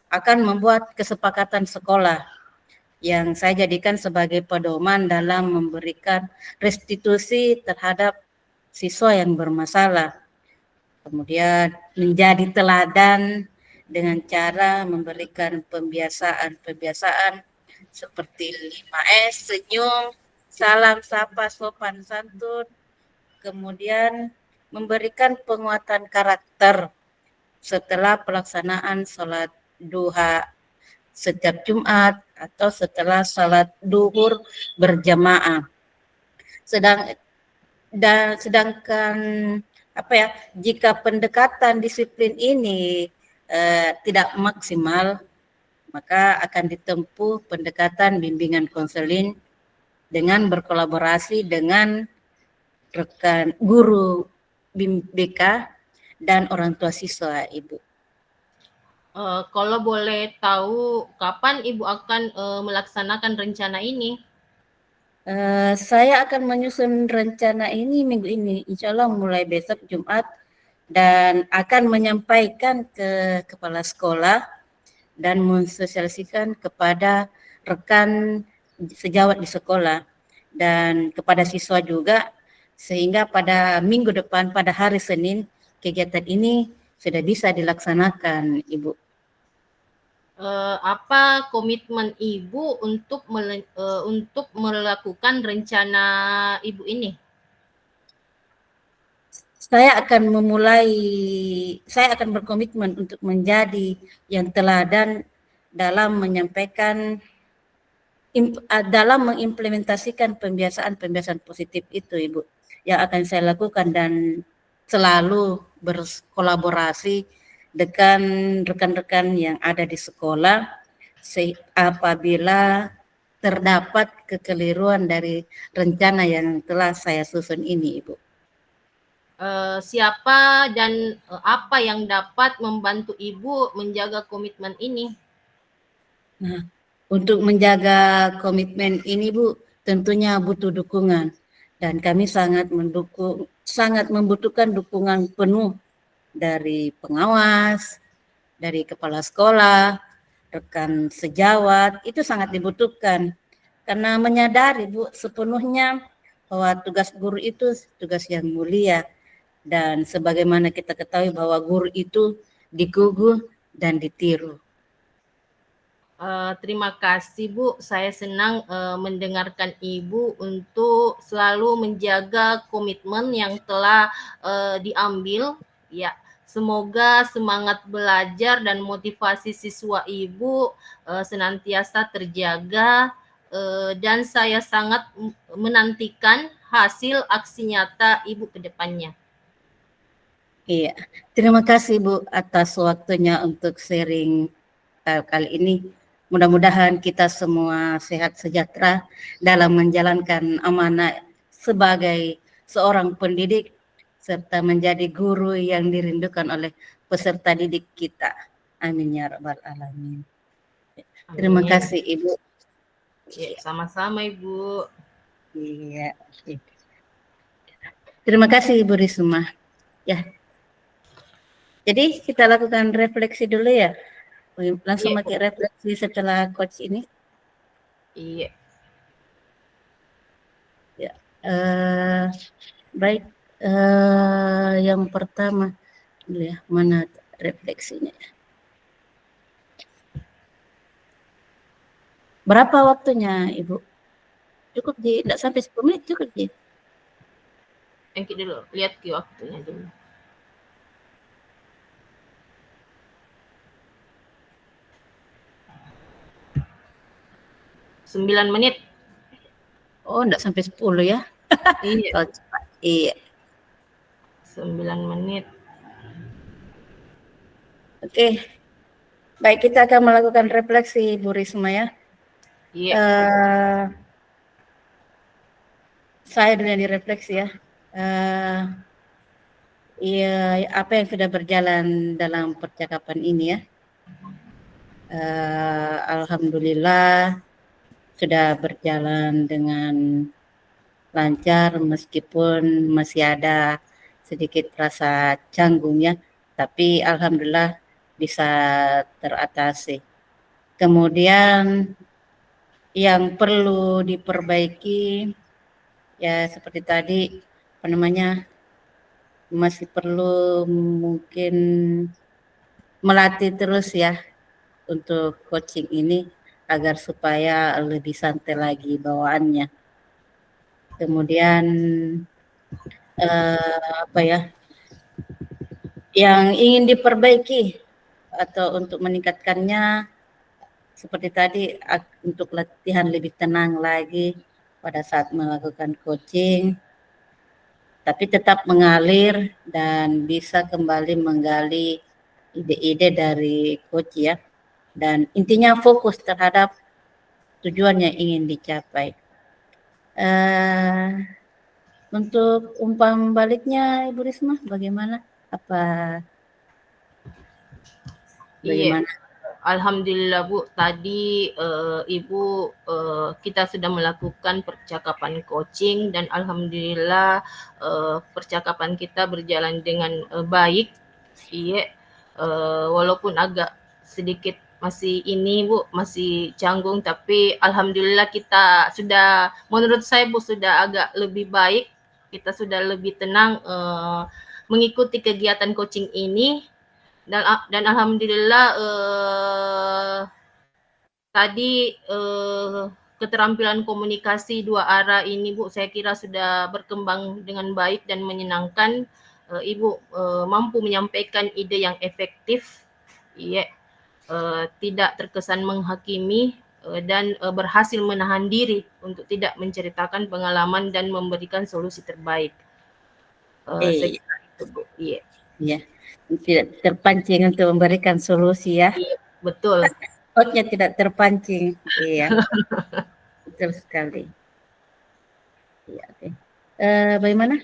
akan membuat kesepakatan sekolah yang saya jadikan sebagai pedoman dalam memberikan restitusi terhadap siswa yang bermasalah. Kemudian menjadi teladan dengan cara memberikan pembiasaan seperti 5S, senyum, salam, sapa, sopan, santun. Kemudian memberikan penguatan karakter setelah pelaksanaan sholat duha setiap Jumat atau setelah salat duhur berjamaah. Sedangkan jika pendekatan disiplin ini tidak maksimal, maka akan ditempuh pendekatan bimbingan konseling dengan berkolaborasi dengan rekan guru BK dan orang tua siswa, Ibu. Kalau boleh tahu kapan Ibu akan melaksanakan rencana ini? Saya akan menyusun rencana ini minggu ini, insya Allah mulai besok Jumat, dan akan menyampaikan ke kepala sekolah dan mensosialisasikan kepada rekan sejawat di sekolah dan kepada siswa juga, sehingga pada minggu depan pada hari Senin kegiatan ini sudah bisa dilaksanakan, Ibu. Apa komitmen Ibu untuk melakukan rencana Ibu ini? Saya akan berkomitmen untuk menjadi yang teladan dalam menyampaikan, dalam mengimplementasikan pembiasaan positif itu, Ibu, yang akan saya lakukan, dan selalu berkolaborasi dengan rekan-rekan yang ada di sekolah apabila terdapat kekeliruan dari rencana yang telah saya susun ini, Ibu. Siapa dan apa yang dapat membantu Ibu menjaga komitmen ini? Nah, untuk menjaga komitmen ini, Bu, tentunya butuh dukungan, dan kami sangat membutuhkan dukungan penuh dari pengawas, dari kepala sekolah, rekan sejawat, itu sangat dibutuhkan. Karena menyadari, Bu, sepenuhnya bahwa tugas guru itu tugas yang mulia, dan sebagaimana kita ketahui bahwa guru itu digugu dan ditiru. Terima kasih, Bu. Saya senang mendengarkan Ibu untuk selalu menjaga komitmen yang telah diambil. Ya, semoga semangat belajar dan motivasi siswa Ibu senantiasa terjaga, dan saya sangat menantikan hasil aksi nyata Ibu ke depannya. Iya, terima kasih, Bu, atas waktunya untuk sharing kali ini. Mudah-mudahan kita semua sehat sejahtera dalam menjalankan amanah sebagai seorang pendidik serta menjadi guru yang dirindukan oleh peserta didik kita. Amin ya rabbal alamin. Terima kasih, Ibu. Ya, sama-sama, Ibu. Iya. Terima kasih, Ibu Risma. Ya. Jadi kita lakukan refleksi dulu ya. Langsung pakai refleksi setelah coach ini. Iya. Ya. Baik. Yang pertama, ya, mana refleksinya? Berapa waktunya, Ibu? Cukup, Ji? Tidak sampai 10 menit cukup, Ji? Dulu, lihat ke waktunya dulu. 9 menit. Oh, enggak sampai 10 ya. Iya, Kalau cepat. Iya. 9 menit. Oke. Baik, kita akan melakukan refleksi, Bu Risma ya. Iya. Saya dulu yang direfleksi ya. Iya, apa yang sudah berjalan dalam percakapan ini ya. Alhamdulillah sudah berjalan dengan lancar meskipun masih ada sedikit rasa canggung ya, tapi alhamdulillah bisa teratasi. Kemudian yang perlu diperbaiki ya seperti tadi apa namanya, masih perlu mungkin melatih terus ya untuk coaching ini agar supaya lebih santai lagi bawaannya. Kemudian apa ya, yang ingin diperbaiki atau untuk meningkatkannya seperti tadi untuk latihan lebih tenang lagi pada saat melakukan coaching, tapi tetap mengalir dan bisa kembali menggali ide-ide dari coach ya, dan intinya fokus terhadap tujuan yang ingin dicapai. Untuk umpan baliknya Ibu Risma bagaimana? Bagaimana? Iya. Alhamdulillah Bu, tadi Ibu kita sudah melakukan percakapan coaching dan alhamdulillah percakapan kita berjalan dengan baik. Iya. Walaupun agak sedikit masih ini Bu, masih canggung, tapi alhamdulillah kita sudah, menurut saya Bu, sudah agak lebih baik. Kita sudah lebih tenang mengikuti kegiatan coaching ini. Dan alhamdulillah tadi keterampilan komunikasi dua arah ini Bu, saya kira sudah berkembang dengan baik dan menyenangkan. Ibu mampu menyampaikan ide yang efektif, iya, tidak terkesan menghakimi dan berhasil menahan diri untuk tidak menceritakan pengalaman dan memberikan solusi terbaik. Saya kira itu Bu, iya. Iya. Tidak terpancing untuk memberikan solusi ya. Iya, betul. Coachnya tidak terpancing. Iya. Betul sekali. Iya, oke. Bagaimana?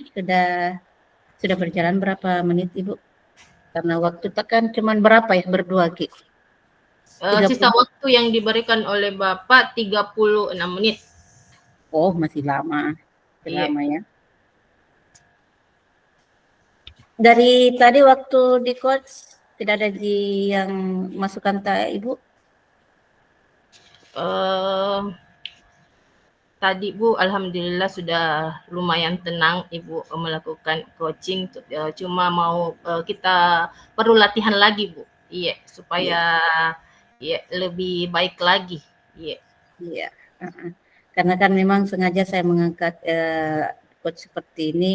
Sudah berjalan berapa menit Ibu? Karena waktu tekan cuman berapa ya, berdua Ki? Sisa waktu yang diberikan oleh Bapak 36 menit. Oh, masih lama. Iya. Lama ya. Dari tadi waktu di coach tidak ada yang masukkan Ibu? Tadi Bu, alhamdulillah sudah lumayan tenang Ibu melakukan coaching. Cuma mau kita perlu latihan lagi Bu. Iya, supaya iya lebih baik lagi. Iya. Iya. Karena kan memang sengaja saya mengangkat coach seperti ini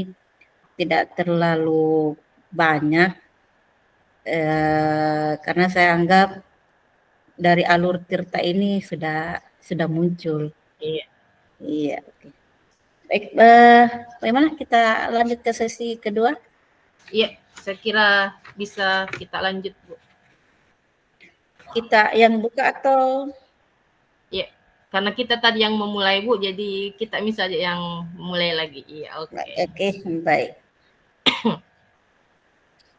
tidak terlalu banyak karena saya anggap dari alur Tirta ini sudah muncul. Iya. Iya. Baik, bagaimana kita lanjut ke sesi kedua? Iya, saya kira bisa kita lanjut Bu. Kita yang buka atau? Iya, karena kita tadi yang memulai Bu, jadi kita misalnya yang mulai lagi. Iya, oke. Oke, baik.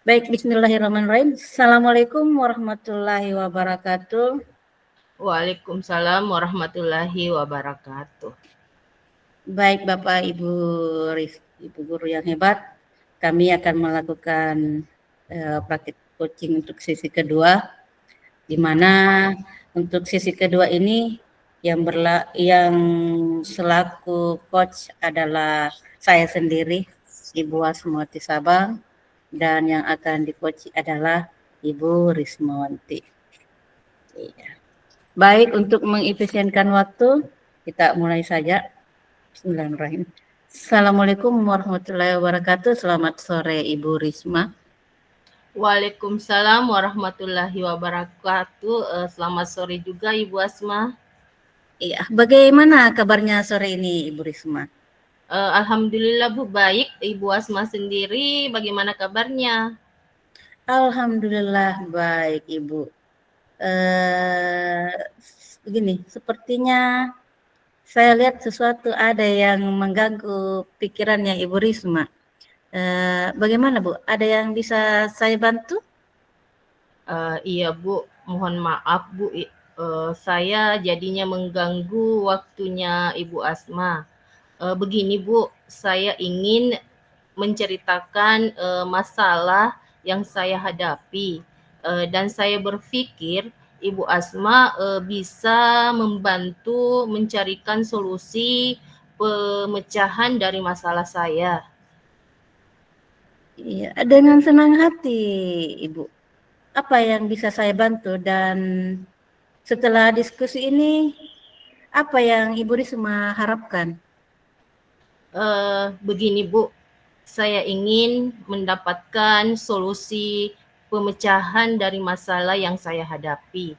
Baik, bismillahirrahmanirrahim. Assalamualaikum warahmatullahi wabarakatuh. Waalaikumsalam warahmatullahi wabarakatuh. Baik Bapak Ibu guru yang hebat, kami akan melakukan praktik coaching untuk sesi kedua, di mana untuk sesi kedua ini yang selaku coach adalah saya sendiri, Ibu Asmawati Sabang, dan yang akan di-coach adalah Ibu Rismawanti. Iya. Baik, untuk mengefisienkan waktu, kita mulai saja. Bismillahirrahmanirrahim. Assalamualaikum warahmatullahi wabarakatuh. Selamat sore Ibu Risma. Waalaikumsalam warahmatullahi wabarakatuh. Selamat sore juga Ibu Asma. Iya, bagaimana kabarnya sore ini Ibu Risma? Alhamdulillah Bu, baik. Ibu Asma sendiri bagaimana kabarnya? Alhamdulillah baik Ibu. Begini, sepertinya saya lihat sesuatu ada yang mengganggu pikirannya Ibu Risma. Bagaimana Bu? Ada yang bisa saya bantu? Iya Bu, mohon maaf Bu, saya jadinya mengganggu waktunya Ibu Asma. Begini Bu, saya ingin menceritakan masalah yang saya hadapi, dan saya berpikir Ibu Asma bisa membantu mencarikan solusi pemecahan dari masalah saya. Iya, dengan senang hati Ibu. Apa yang bisa saya bantu dan setelah diskusi ini apa yang Ibu Risma harapkan? Begini Bu, saya ingin mendapatkan solusi pemecahan dari masalah yang saya hadapi.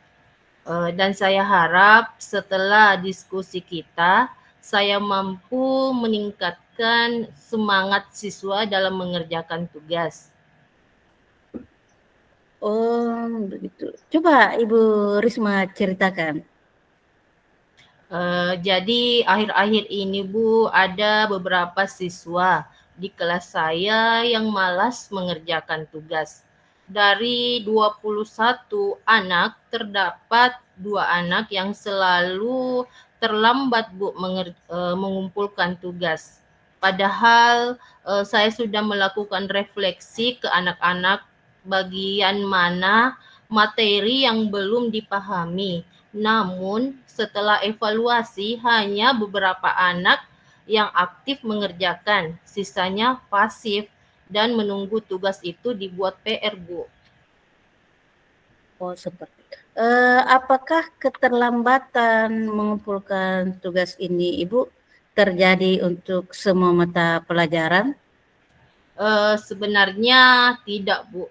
Dan saya harap setelah diskusi kita, saya mampu meningkatkan semangat siswa dalam mengerjakan tugas. Oh, begitu. Coba Ibu Risma ceritakan. Jadi akhir-akhir ini Bu, ada beberapa siswa di kelas saya yang malas mengerjakan tugas. Dari 21 anak, terdapat 2 anak yang selalu terlambat Bu mengumpulkan tugas. Padahal saya sudah melakukan refleksi ke anak-anak bagian mana materi yang belum dipahami. Namun, setelah evaluasi, hanya beberapa anak yang aktif mengerjakan, sisanya pasif dan menunggu tugas itu dibuat PR, Bu. Oh, seperti itu. Apakah keterlambatan mengumpulkan tugas ini, Ibu, terjadi untuk semua mata pelajaran? Sebenarnya tidak, Bu.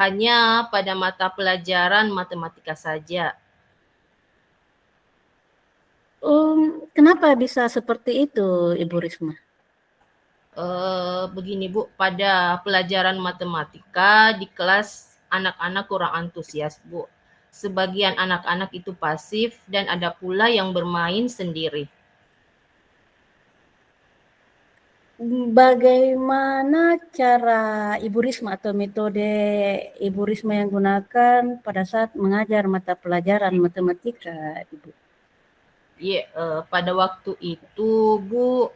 Hanya pada mata pelajaran matematika saja. Kenapa bisa seperti itu, Ibu Risma? Begini Bu, pada pelajaran matematika di kelas anak-anak kurang antusias Bu. Sebagian anak-anak itu pasif dan ada pula yang bermain sendiri. Bagaimana cara Ibu Risma atau metode Ibu Risma yang gunakan pada saat mengajar mata pelajaran matematika, Ibu? Pada waktu itu Bu,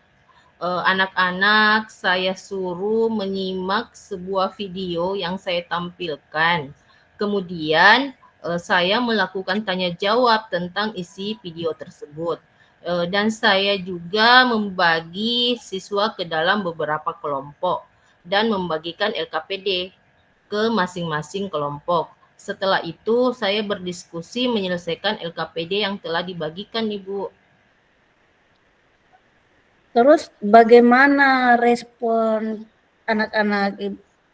anak-anak saya suruh menyimak sebuah video yang saya tampilkan. Kemudian saya melakukan tanya jawab tentang isi video tersebut. Dan saya juga membagi siswa ke dalam beberapa kelompok dan membagikan LKPD ke masing-masing kelompok. Setelah itu saya berdiskusi menyelesaikan LKPD yang telah dibagikan, Ibu. Terus bagaimana respon anak-anak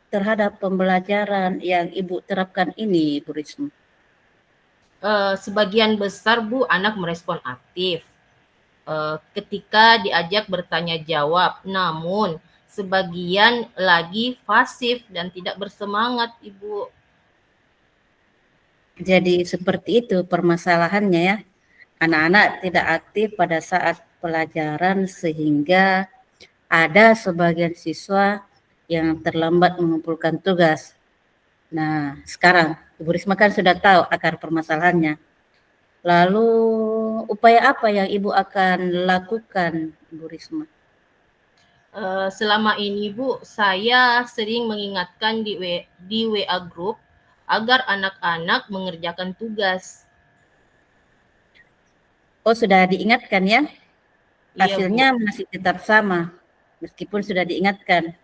terhadap pembelajaran yang Ibu terapkan ini, Bu Risma? Sebagian besar Bu anak merespon aktif ketika diajak bertanya jawab, namun sebagian lagi pasif dan tidak bersemangat, Ibu. Jadi seperti itu permasalahannya ya. Anak-anak tidak aktif pada saat pelajaran sehingga ada sebagian siswa yang terlambat mengumpulkan tugas. Nah, sekarang Ibu Risma kan sudah tahu akar permasalahannya. Lalu upaya apa yang Ibu akan lakukan, Ibu Risma? Selama ini Bu, saya sering mengingatkan di WA Group agar anak-anak mengerjakan tugas. Oh, sudah diingatkan ya? Iya, Hasilnya Bu. masih tetap sama, meskipun sudah diingatkan.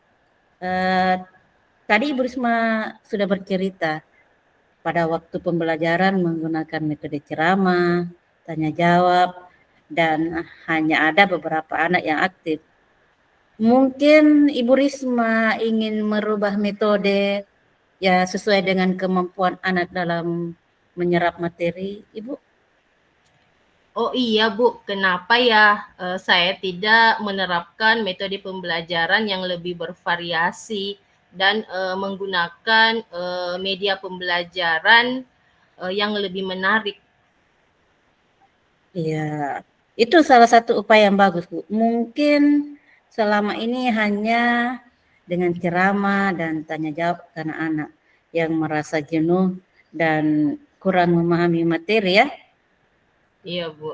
Tadi Ibu Risma sudah bercerita pada waktu pembelajaran menggunakan metode ceramah, tanya jawab, dan hanya ada beberapa anak yang aktif. Mungkin Ibu Risma ingin merubah metode ya sesuai dengan kemampuan anak dalam menyerap materi, Ibu? Oh iya Bu, kenapa ya saya tidak menerapkan metode pembelajaran yang lebih bervariasi dan menggunakan media pembelajaran yang lebih menarik? Iya, itu salah satu upaya yang bagus, Bu. Mungkin selama ini hanya dengan ceramah dan tanya jawab ke anak-anak yang merasa jenuh dan kurang memahami materi ya. Iya Bu.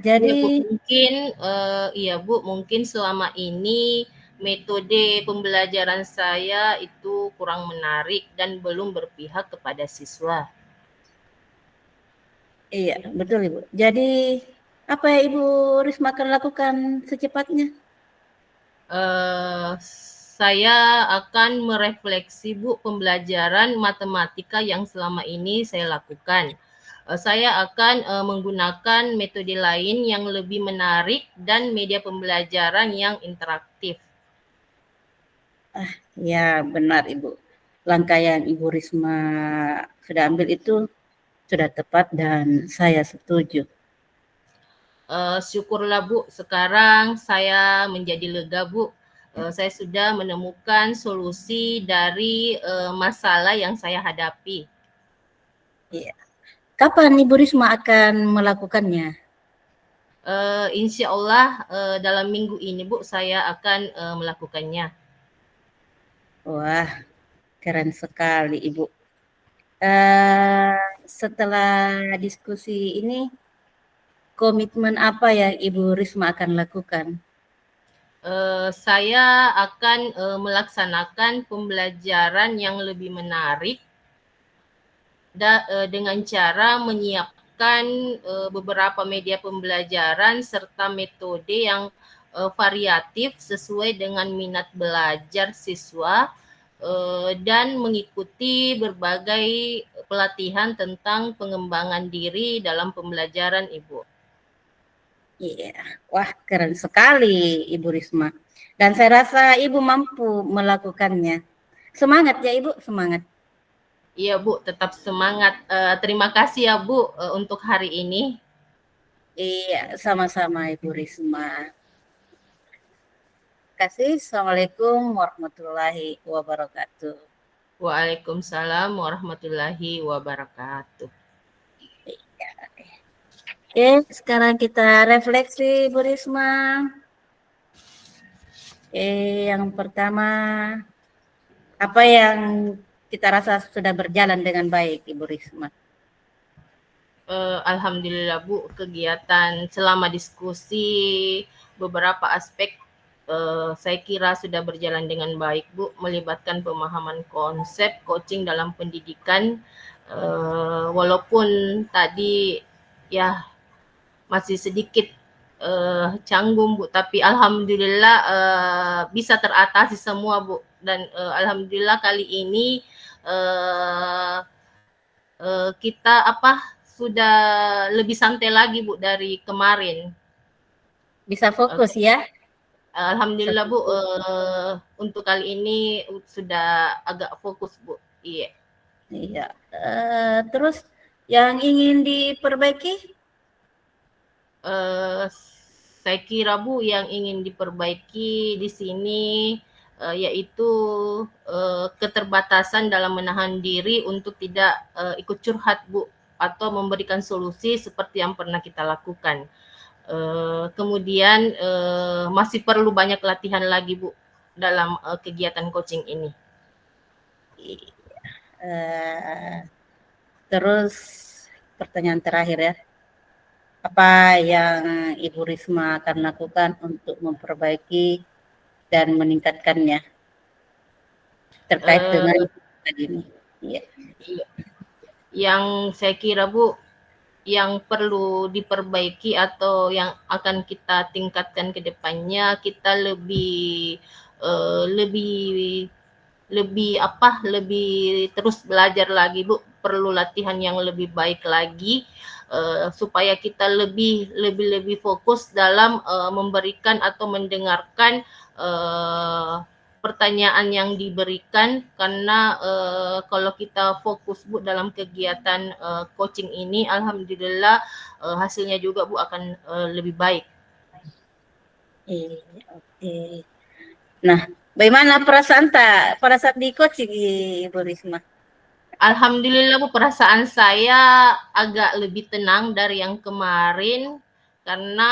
Jadi Iya Bu, mungkin iya Bu, mungkin selama ini metode pembelajaran saya itu kurang menarik dan belum berpihak kepada siswa. iya, betul Ibu. Jadi apa yang Ibu Risma akan lakukan secepatnya? Saya akan merefleksi Bu pembelajaran matematika yang selama ini saya lakukan. Saya akan menggunakan metode lain yang lebih menarik dan media pembelajaran yang interaktif. Ya, benar Ibu. Langkah yang Ibu Risma sudah ambil itu sudah tepat dan saya setuju. Syukurlah Bu, sekarang saya menjadi lega Bu. Saya sudah menemukan solusi dari masalah yang saya hadapi. Iya. Kapan Ibu Risma akan melakukannya? Insya Allah dalam minggu ini Bu, saya akan melakukannya. Wah, keren sekali Ibu. Setelah diskusi ini, komitmen apa yang Ibu Risma akan lakukan? Saya akan melaksanakan pembelajaran yang lebih menarik dengan cara menyiapkan beberapa media pembelajaran serta metode yang variatif sesuai dengan minat belajar siswa dan mengikuti berbagai pelatihan tentang pengembangan diri dalam pembelajaran Ibu. Iya, wah keren sekali Ibu Risma. Dan saya rasa Ibu mampu melakukannya. Semangat ya Ibu, semangat. Iya Bu, tetap semangat. Terima kasih ya Bu untuk hari ini. Iya, sama-sama Ibu Risma. Terima kasih. Assalamualaikum warahmatullahi wabarakatuh. Waalaikumsalam warahmatullahi wabarakatuh. Oke, sekarang kita refleksi Bu Risma. Yang pertama, apa yang kita rasa sudah berjalan dengan baik Ibu Risma? Alhamdulillah Bu, kegiatan selama diskusi beberapa aspek saya kira sudah berjalan dengan baik Bu, melibatkan pemahaman konsep coaching dalam pendidikan walaupun tadi ya masih sedikit canggung Bu, tapi alhamdulillah bisa teratasi semua Bu, dan alhamdulillah kali ini kita sudah lebih santai lagi Bu dari kemarin. Bisa fokus ya? Alhamdulillah Bu, untuk kali ini sudah agak fokus Bu. Iya. Iya. Terus yang ingin diperbaiki? Saya kira Bu, yang ingin diperbaiki di sini yaitu keterbatasan dalam menahan diri untuk tidak ikut curhat Bu, atau memberikan solusi seperti yang pernah kita lakukan. Kemudian masih perlu banyak latihan lagi Bu dalam kegiatan coaching ini. Terus pertanyaan terakhir ya, apa yang Ibu Risma akan lakukan untuk memperbaiki dan meningkatkannya terkait dengan tadi ini? Iya. Yang saya kira Bu, yang perlu diperbaiki atau yang akan kita tingkatkan ke depannya, kita lebih terus belajar lagi Bu, perlu latihan yang lebih baik lagi supaya kita lebih fokus dalam memberikan atau mendengarkan pertanyaan yang diberikan, karena kalau kita fokus Bu dalam kegiatan coaching ini, alhamdulillah hasilnya juga Bu akan lebih baik. Oke. Nah, bagaimana perasaan pada saat di coaching Ibu Risma? Alhamdulillah Bu, perasaan saya agak lebih tenang dari yang kemarin, karena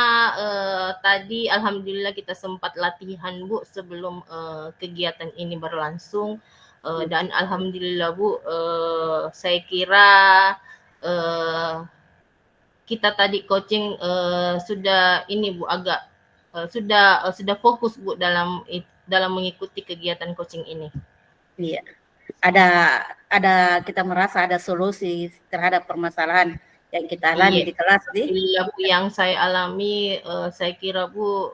tadi alhamdulillah kita sempat latihan Bu sebelum kegiatan ini berlangsung, dan alhamdulillah Bu, saya kira kita tadi coaching sudah ini Bu, agak sudah fokus Bu dalam mengikuti kegiatan coaching ini. Iya. Ada kita merasa ada solusi terhadap permasalahan yang kita alami di kelas Alhamdulillah Bu, yang saya alami, saya kira Bu,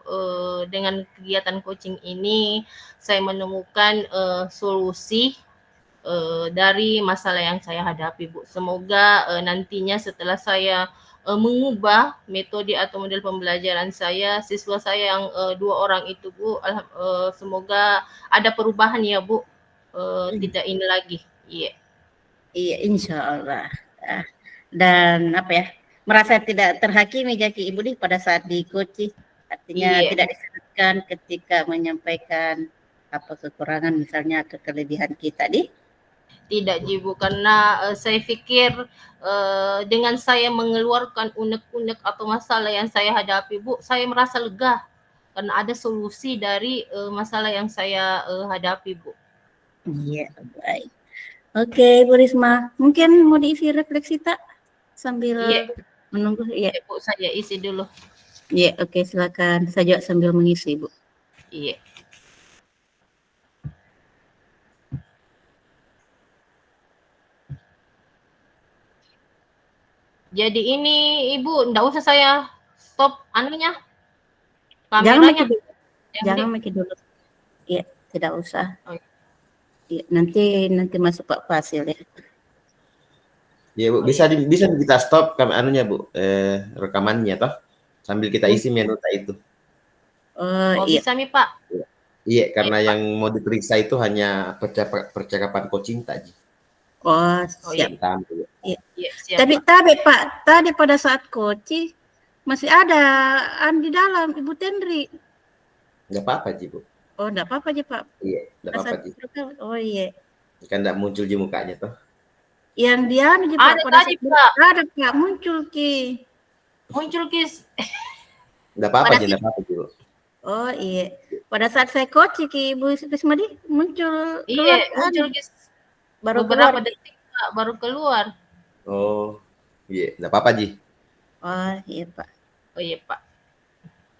dengan kegiatan coaching ini saya menemukan solusi dari masalah yang saya hadapi Bu. Semoga nantinya setelah saya mengubah metode atau model pembelajaran saya, siswa saya yang 2 orang itu Bu, semoga ada perubahan ya Bu, tidak ini lagi. Iya. Iya, insya Allah. Dan apa ya, merasa tidak terhakimi Jaki Ibu pada saat di coaching, artinya tidak disebutkan ketika menyampaikan apa kekurangan misalnya atau kelebihan kita Tidak Ibu, karena saya pikir dengan saya mengeluarkan unek-unek atau masalah yang saya hadapi Bu, saya merasa lega karena ada solusi dari masalah yang saya hadapi Bu. Iya, baik. Oke, Bu Risma, mungkin mau diisi refleksi tak sambil menunggu? Iya. Bu, saya isi dulu. Iya, oke, silakan. Saya juga sambil mengisi, Bu. Iya. Jadi ini Ibu, enggak usah saya stop anunya, kameranya. Jangan make dulu. Iya, tidak usah. Iya, nanti masuk Pak Fasil ya. Iya Bu, bisa kita stop anunya Bu, rekamannya toh, sambil kita isi minuta itu. Oh iya. Bisa nih Pak. Iya, karena yang mau diperiksa itu hanya percakapan coaching tadi. Oh, siap. Iya, siap. Tapi Pak, tadi pada saat coaching masih ada di dalam Ibu Tendri. Enggak apa-apa Ji Bu. Oh, enggak apa-apa Ji Pak. Iya, enggak apa-apa Ji. Oh iya. Kan enggak muncul Ji mukanya toh. Yang dia Ji Pak ada pada tadi saat Pak. Ada Pak, muncul Ki. Muncul Ki. Enggak apa-apa Ji, enggak apa-apa Ji Bu. Oh iya. Pada saat saya coaching Ki Ibu Rismadi muncul. Iya, muncul Ki. Baru beberapa detik Pak, baru keluar. Oh, iya, enggak apa-apa Ji. Oh iya Pak. Oh iya Pak.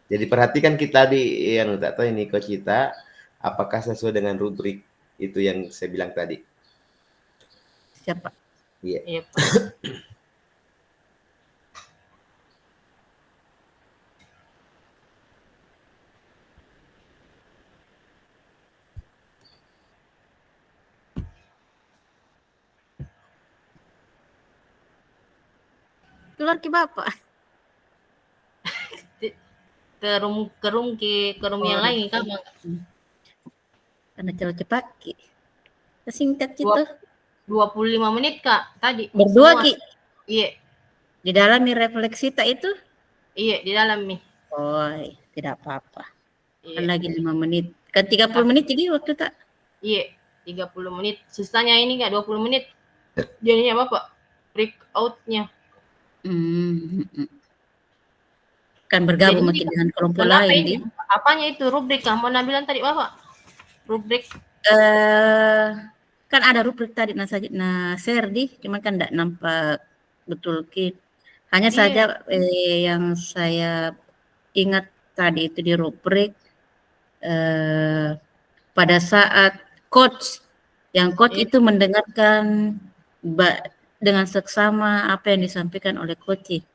Jadi perhatikan kita di yang tak tahu ini coach kita apakah sesuai dengan rubrik itu yang saya bilang tadi. Siapa? Iya. Iya Pak. Keluar Ki Bapak. ke room yang lain kan. Karena terlalu cepat Ki. Singkat itu. 25 menit Kak tadi. Berdua Ki. Iya. Di dalam refleksi tak itu? Iya, di dalam nih. Oh, tidak apa-apa. Iya. Kan lagi 5 menit. Kan 30 menit jadi waktu tak? Iya, 30 menit. Sisanya ini enggak 20 menit. Jadinya apa Pak? Break out-nya. Kan bergabung makin dengan kelompok lain. Apanya itu rubrik Kak? Mau bilang tadi Bapak? Rubrik. Kan ada rubrik tadi share cuman kan enggak nampak betul Ki. Hanya saja yang saya ingat tadi itu di rubrik pada saat coach itu mendengarkan dengan seksama apa yang disampaikan oleh coach.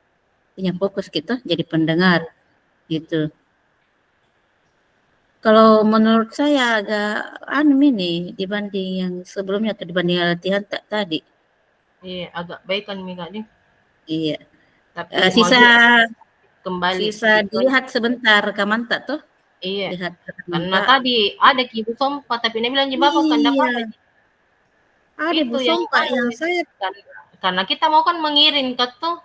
Yang fokus kita jadi pendengar gitu. Kalau menurut saya agak ini dibanding yang sebelumnya atau dibanding latihan tadi. Iya, agak baik kan Mika nih. Iya. Tapi Sisa kembali. Sisa dilihat sebentar rekaman tak tuh? Iya. Lihat Karena tadi ada Ibu Sompa tapi dia bilang Bapak kan iya, dapat. ada Bu Itu yang Sompa yang saya karena kita mau kan mengirim ke tuh.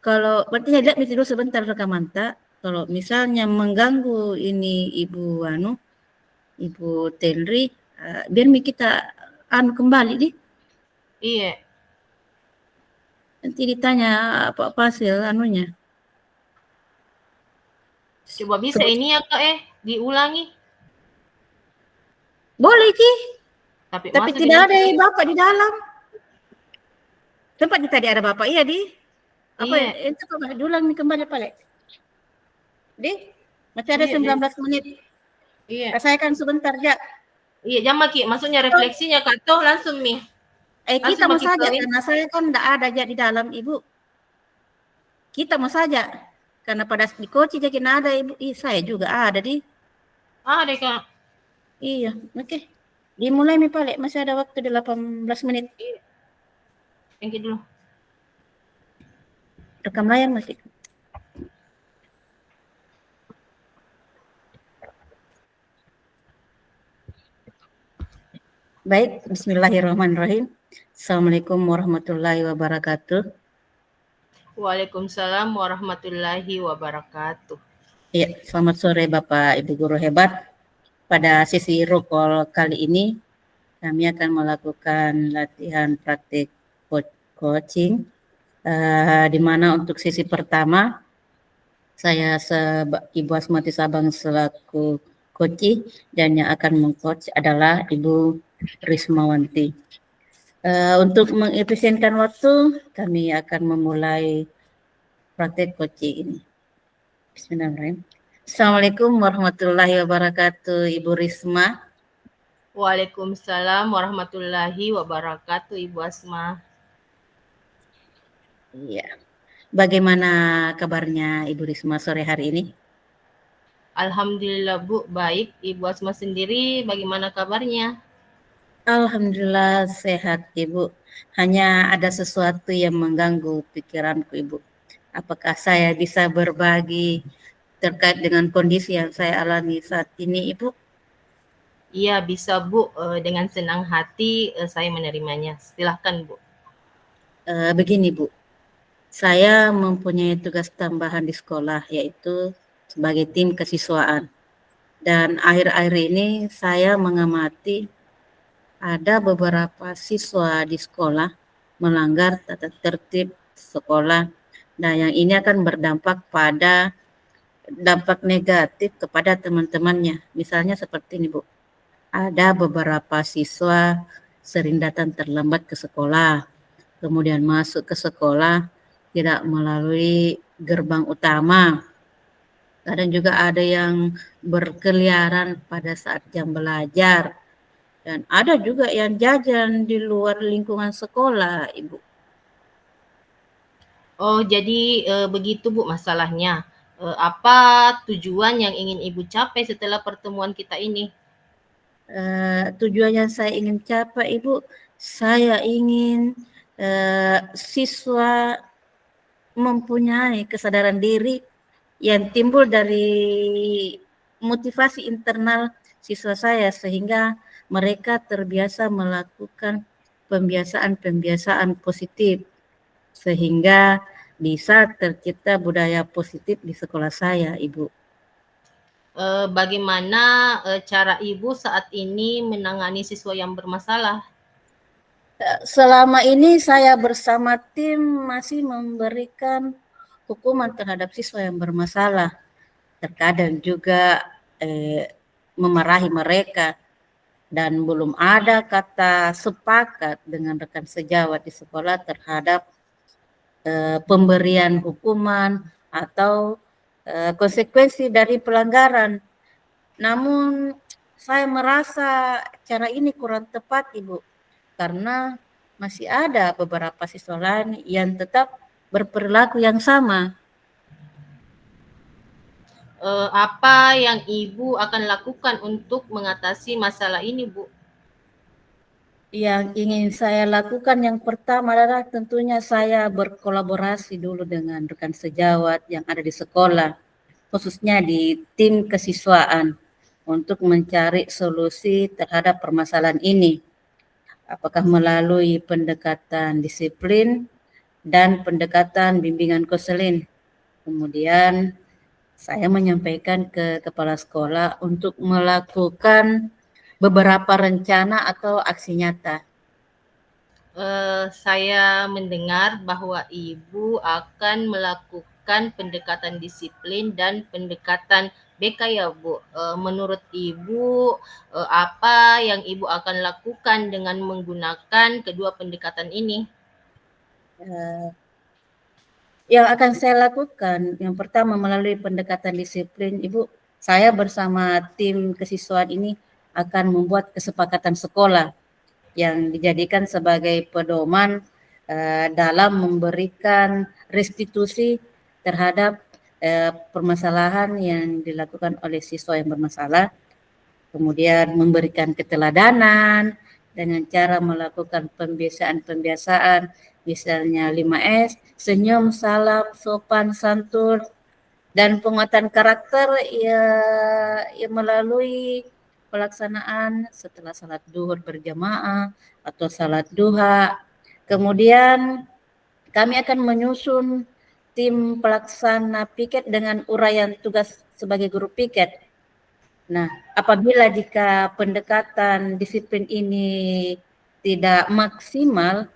Kalau berarti lihat dulu sebentar rekaman tak. Kalau misalnya mengganggu ini Ibu Tenri, biar kita kembali di. Iya. Nanti ditanya apa hasil anunya. Coba bisa ini ya Kak diulangi. Boleh Ki. Tapi tidak ada Bapak di dalam. Tempat tadi ada Bapak iya di. Apa iya. itu coba diulang nih kembali Pak. Di masih ada 19 menit. Iya. Saya kan sebentar ya. Iya, jangan Ki. Maksudnya refleksinya Kak toh langsung nih. Kita mau saja karena saya kan tidak ada aja di dalam Ibu. Kita mau saja karena pada di Koci jadi ada Ibu. Saya juga ada di. Ada Kak. Iya, oke. Dimulai nih Pak, masih ada waktu 18 menit. Iya. Yang dulu. Rekam layar masih. Baik, bismillahirrahmanirrahim. Assalamualaikum warahmatullahi wabarakatuh. Waalaikumsalam warahmatullahi wabarakatuh. Iya, selamat sore Bapak Ibu Guru hebat. Pada sesi roll call kali ini, kami akan melakukan latihan praktik coaching, di mana untuk sesi pertama, saya Ibu Asmati Sabang selaku coach dan yang akan meng-coach adalah Ibu Rismawanti. Untuk mengefisienkan waktu, kami akan memulai praktek coaching ini. Bismillahirrahmanirrahim. Assalamualaikum warahmatullahi wabarakatuh, Ibu Risma. Waalaikumsalam warahmatullahi wabarakatuh, Ibu Asma. Iya. Bagaimana kabarnya Ibu Risma sore hari ini? Alhamdulillah Bu, baik. Ibu Asma sendiri bagaimana kabarnya? Alhamdulillah sehat Ibu. Hanya ada sesuatu yang mengganggu pikiranku Ibu. Apakah saya bisa berbagi terkait dengan kondisi yang saya alami saat ini Ibu? Iya bisa Bu, dengan senang hati saya menerimanya. Silahkan Bu. Begini Bu, saya mempunyai tugas tambahan di sekolah yaitu sebagai tim kesiswaan. Dan akhir-akhir ini saya mengamati ada beberapa siswa di sekolah melanggar tata tertib sekolah. Nah, yang ini akan berdampak pada dampak negatif kepada teman-temannya. Misalnya seperti ini Bu, ada beberapa siswa sering datang terlambat ke sekolah, kemudian masuk ke sekolah tidak melalui gerbang utama. Kadang juga ada yang berkeliaran pada saat jam belajar. Dan ada juga yang jajan di luar lingkungan sekolah, Ibu. Oh, jadi begitu Bu masalahnya. Apa tujuan yang ingin Ibu capai setelah pertemuan kita ini? Tujuan yang saya ingin capai, Ibu, saya ingin siswa mempunyai kesadaran diri yang timbul dari motivasi internal siswa saya sehingga mereka terbiasa melakukan pembiasaan-pembiasaan positif sehingga bisa tercipta budaya positif di sekolah saya, Ibu. Bagaimana cara Ibu saat ini menangani siswa yang bermasalah? Selama ini saya bersama tim masih memberikan hukuman terhadap siswa yang bermasalah. Terkadang juga memarahi mereka dan belum ada kata sepakat dengan rekan sejawat di sekolah terhadap pemberian hukuman atau konsekuensi dari pelanggaran. Namun saya merasa cara ini kurang tepat Ibu, karena masih ada beberapa siswa lain yang tetap berperilaku yang sama. Apa yang Ibu akan lakukan untuk mengatasi masalah ini, Bu? Yang ingin saya lakukan yang pertama adalah tentunya saya berkolaborasi dulu dengan rekan sejawat yang ada di sekolah. khususnya di tim kesiswaan untuk mencari solusi terhadap permasalahan ini. Apakah melalui pendekatan disiplin dan pendekatan bimbingan konseling. Kemudian saya menyampaikan ke kepala sekolah untuk melakukan beberapa rencana atau aksi nyata. Saya mendengar bahwa Ibu akan melakukan pendekatan disiplin dan pendekatan BK ya Bu. Menurut Ibu, apa yang Ibu akan lakukan dengan menggunakan kedua pendekatan ini? Yang akan saya lakukan, yang pertama melalui pendekatan disiplin, Ibu, saya bersama tim kesiswaan ini akan membuat kesepakatan sekolah yang dijadikan sebagai pedoman dalam memberikan restitusi terhadap permasalahan yang dilakukan oleh siswa yang bermasalah, kemudian memberikan keteladanan dengan cara melakukan pembiasaan-pembiasaan, misalnya 5S, senyum, salam, sopan, santun, dan penguatan karakter ya melalui pelaksanaan setelah salat duhur berjamaah atau salat duha. Kemudian kami akan menyusun tim pelaksana piket dengan uraian tugas sebagai guru piket. Nah, apabila jika pendekatan disiplin ini tidak maksimal,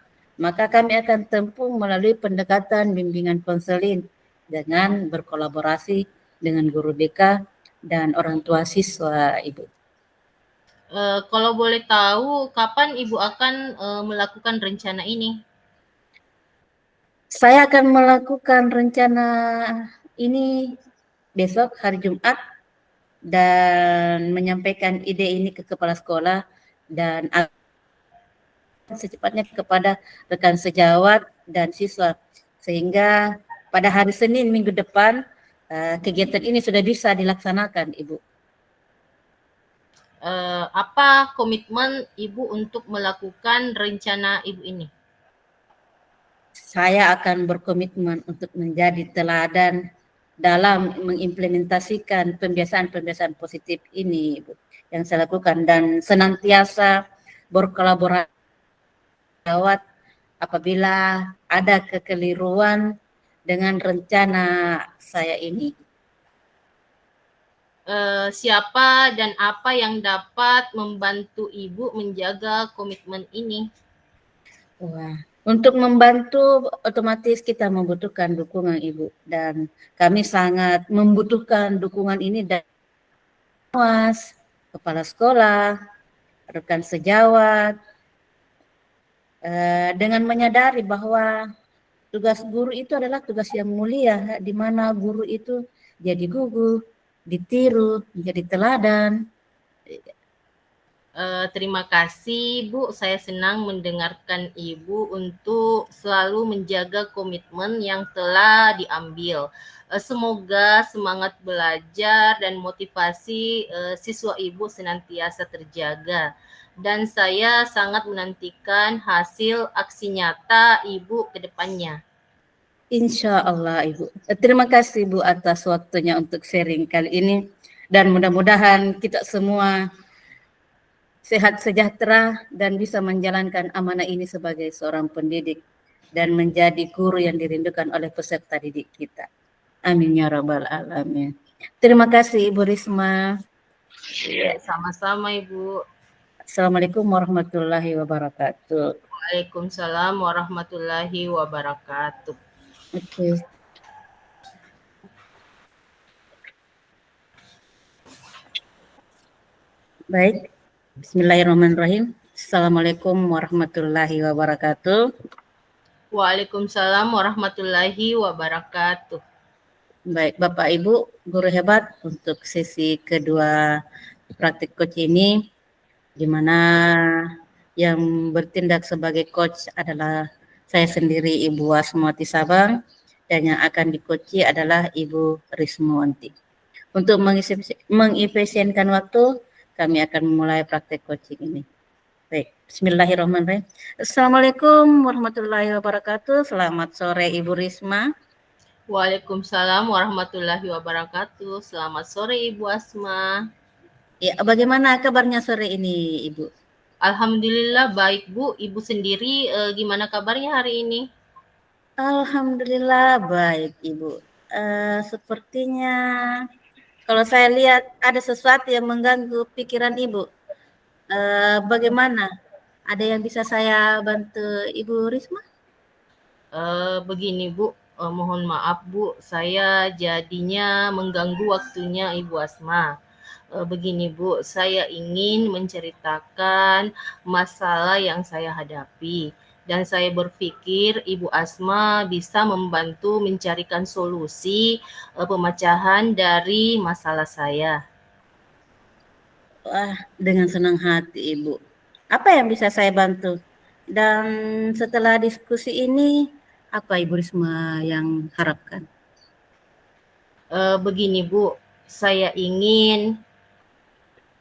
maka kami akan tempuh melalui pendekatan bimbingan konseling dengan berkolaborasi dengan guru BK dan orang tua siswa, Ibu. Kalau boleh tahu, kapan Ibu akan melakukan rencana ini? Saya akan melakukan rencana ini besok hari Jumat dan menyampaikan ide ini ke kepala sekolah dan secepatnya kepada rekan sejawat dan siswa sehingga pada hari Senin minggu depan kegiatan ini sudah bisa dilaksanakan, Ibu. Apa komitmen Ibu untuk melakukan rencana Ibu ini? Saya akan berkomitmen untuk menjadi teladan dalam mengimplementasikan pembiasaan-pembiasaan positif ini, Ibu, yang saya lakukan dan senantiasa berkolaborasi apabila ada kekeliruan dengan rencana saya ini. Siapa dan apa yang dapat membantu Ibu menjaga komitmen ini? Wah, untuk membantu otomatis kita membutuhkan dukungan Ibu dan kami sangat membutuhkan dukungan ini dari pengawas, kepala sekolah, rekan sejawat, dengan menyadari bahwa tugas guru itu adalah tugas yang mulia, di mana guru itu jadi gugu, ditiru, menjadi teladan. Terima kasih Bu, saya senang mendengarkan Ibu untuk selalu menjaga komitmen yang telah diambil. Semoga semangat belajar dan motivasi siswa Ibu senantiasa terjaga. Dan saya sangat menantikan hasil aksi nyata Ibu ke depannya. Insya Allah Ibu. Terima kasih Bu atas waktunya untuk sharing kali ini. Dan mudah-mudahan kita semua sehat sejahtera dan bisa menjalankan amanah ini sebagai seorang pendidik dan menjadi guru yang dirindukan oleh peserta didik kita. Amin ya rabbal alamin. Terima kasih Ibu Risma. Ya, sama-sama Ibu. Assalamualaikum warahmatullahi wabarakatuh. Waalaikumsalam warahmatullahi wabarakatuh. Oke. Baik. Bismillahirrahmanirrahim. Assalamualaikum warahmatullahi wabarakatuh. Waalaikumsalam warahmatullahi wabarakatuh. Baik, Bapak Ibu, guru hebat, untuk sesi kedua praktik coach ini, di mana yang bertindak sebagai coach adalah saya sendiri Ibu Asmawati Sabang, dan yang akan di-coachi adalah Ibu Rismawanti. Untuk mengefisienkan waktu, kami akan memulai praktek coaching ini. Baik, Bismillahirrahmanirrahim. Assalamualaikum warahmatullahi wabarakatuh. Selamat sore Ibu Risma. Waalaikumsalam warahmatullahi wabarakatuh. Selamat sore Ibu Asma. Ya, bagaimana kabarnya sore ini, Ibu? Alhamdulillah baik Bu. Ibu sendiri gimana kabarnya hari ini? Alhamdulillah baik, Ibu. Sepertinya kalau saya lihat ada sesuatu yang mengganggu pikiran Ibu. Bagaimana? Ada yang bisa saya bantu Ibu Risma? Begini Bu, mohon maaf Bu, saya jadinya mengganggu waktunya Ibu Asma. Begini Bu, saya ingin menceritakan masalah yang saya hadapi dan saya berpikir Ibu Asma bisa membantu mencarikan solusi pemecahan dari masalah saya. Wah, dengan senang hati Ibu. Apa yang bisa saya bantu? Dan setelah diskusi ini, apa Ibu Risma yang harapkan? Begini Bu, saya ingin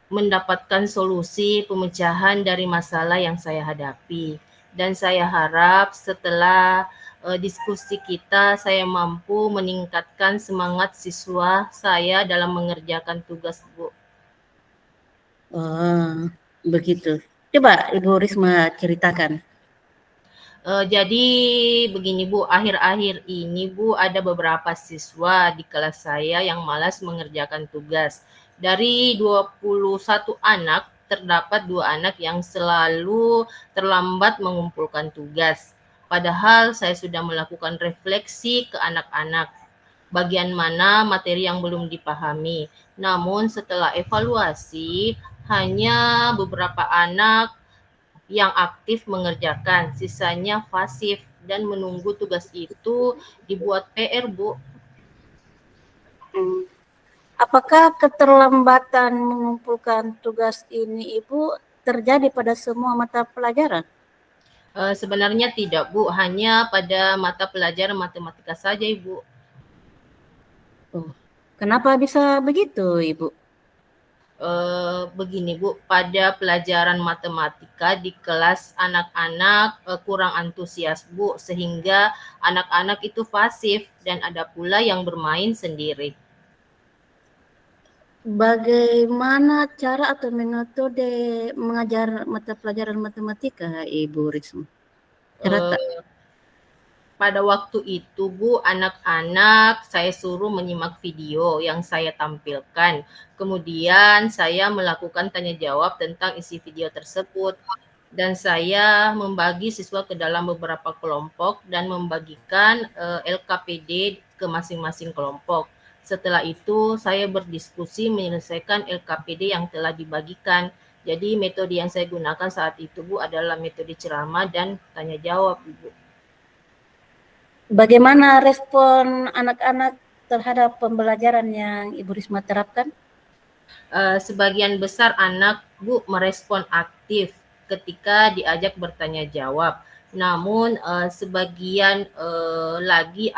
mendapatkan solusi pemecahan dari masalah yang saya hadapi. Dan saya harap setelah diskusi kita, saya mampu meningkatkan semangat siswa saya dalam mengerjakan tugas, Bu. Oh, begitu. Coba Ibu Risma ceritakan. Jadi begini Bu, akhir-akhir ini Bu ada beberapa siswa di kelas saya yang malas mengerjakan tugas. Dari 21 anak, terdapat 2 anak yang selalu terlambat mengumpulkan tugas. Padahal saya sudah melakukan refleksi ke anak-anak, bagian mana materi yang belum dipahami. Namun setelah evaluasi, hanya beberapa anak yang aktif mengerjakan, sisanya pasif dan menunggu tugas itu dibuat PR, Bu. Apakah keterlambatan mengumpulkan tugas ini Ibu terjadi pada semua mata pelajaran? Sebenarnya tidak, Bu, hanya pada mata pelajaran matematika saja, Ibu. Oh, kenapa bisa begitu, Ibu? Begini Bu, pada pelajaran matematika di kelas anak-anak kurang antusias Bu, sehingga anak-anak itu pasif dan ada pula yang bermain sendiri. Bagaimana cara atau metode mengajar mata pelajaran matematika, Ibu Risma? Pada waktu itu Bu, anak-anak saya suruh menyimak video yang saya tampilkan. Kemudian saya melakukan tanya jawab tentang isi video tersebut. Dan saya membagi siswa ke dalam beberapa kelompok dan membagikan LKPD ke masing-masing kelompok. Setelah itu saya berdiskusi menyelesaikan LKPD yang telah dibagikan. Jadi metode yang saya gunakan saat itu Bu adalah metode ceramah dan tanya jawab Ibu. Bagaimana respon anak-anak terhadap pembelajaran yang Ibu Risma terapkan? Sebagian besar anak Bu merespon aktif ketika diajak bertanya jawab. Namun sebagian lagi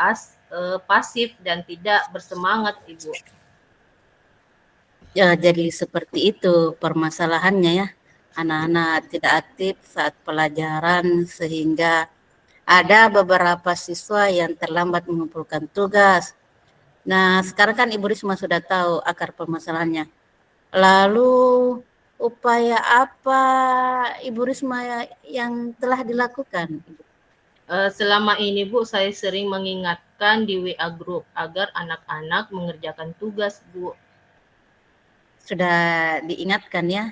pasif dan tidak bersemangat Ibu. Ya, jadi seperti itu permasalahannya ya. Anak-anak tidak aktif saat pelajaran sehingga ada beberapa siswa yang terlambat mengumpulkan tugas. Nah, sekarang kan Ibu Risma sudah tahu akar permasalahannya. Lalu upaya apa Ibu Risma yang telah dilakukan? Selama ini Bu, saya sering mengingatkan di WA Group agar anak-anak mengerjakan tugas Bu. Sudah diingatkan ya?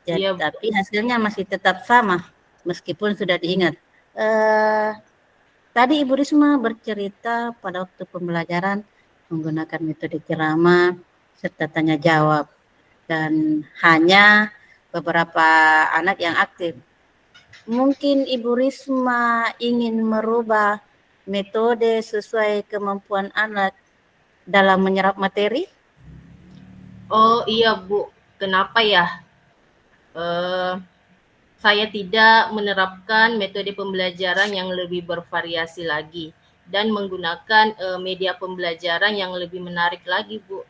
Jadi, Iya, tapi hasilnya masih tetap sama meskipun sudah diingat. Tadi Ibu Risma bercerita pada waktu pembelajaran menggunakan metode ceramah serta tanya jawab dan hanya beberapa anak yang aktif. Mungkin Ibu Risma ingin merubah metode sesuai kemampuan anak dalam menyerap materi? Oh iya Bu, kenapa ya? Saya tidak menerapkan metode pembelajaran yang lebih bervariasi lagi dan menggunakan media pembelajaran yang lebih menarik lagi, Bu.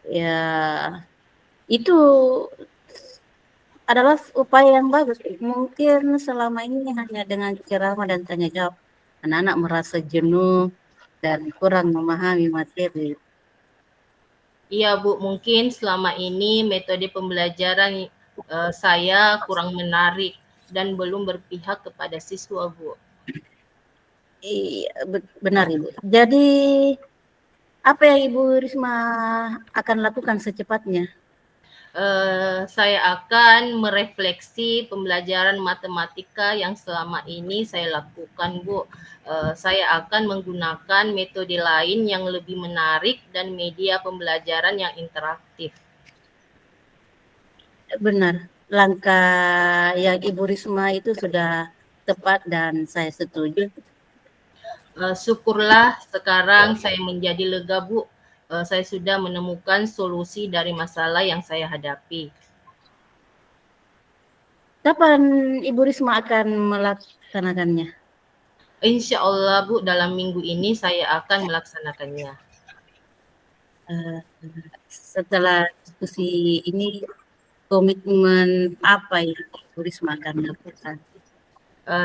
Ya, itu adalah upaya yang bagus. Mungkin selama ini hanya dengan ceramah dan tanya jawab, anak-anak merasa jenuh dan kurang memahami materi. Iya Bu, mungkin selama ini metode pembelajaran saya kurang menarik dan belum berpihak kepada siswa Bu. Iya, benar Ibu. Jadi apa yang Ibu Risma akan lakukan secepatnya? Saya akan merefleksi pembelajaran matematika yang selama ini saya lakukan, Bu. Saya akan menggunakan metode lain yang lebih menarik dan media pembelajaran yang interaktif. Benar, langkah yang Ibu Risma itu sudah tepat dan saya setuju. Syukurlah sekarang saya menjadi lega, Bu. Saya sudah menemukan solusi dari masalah yang saya hadapi. Kapan Ibu Risma akan melaksanakannya? Insya Allah Bu, dalam minggu ini saya akan melaksanakannya. Setelah diskusi ini, komitmen apa yang Ibu Risma akan lakukan?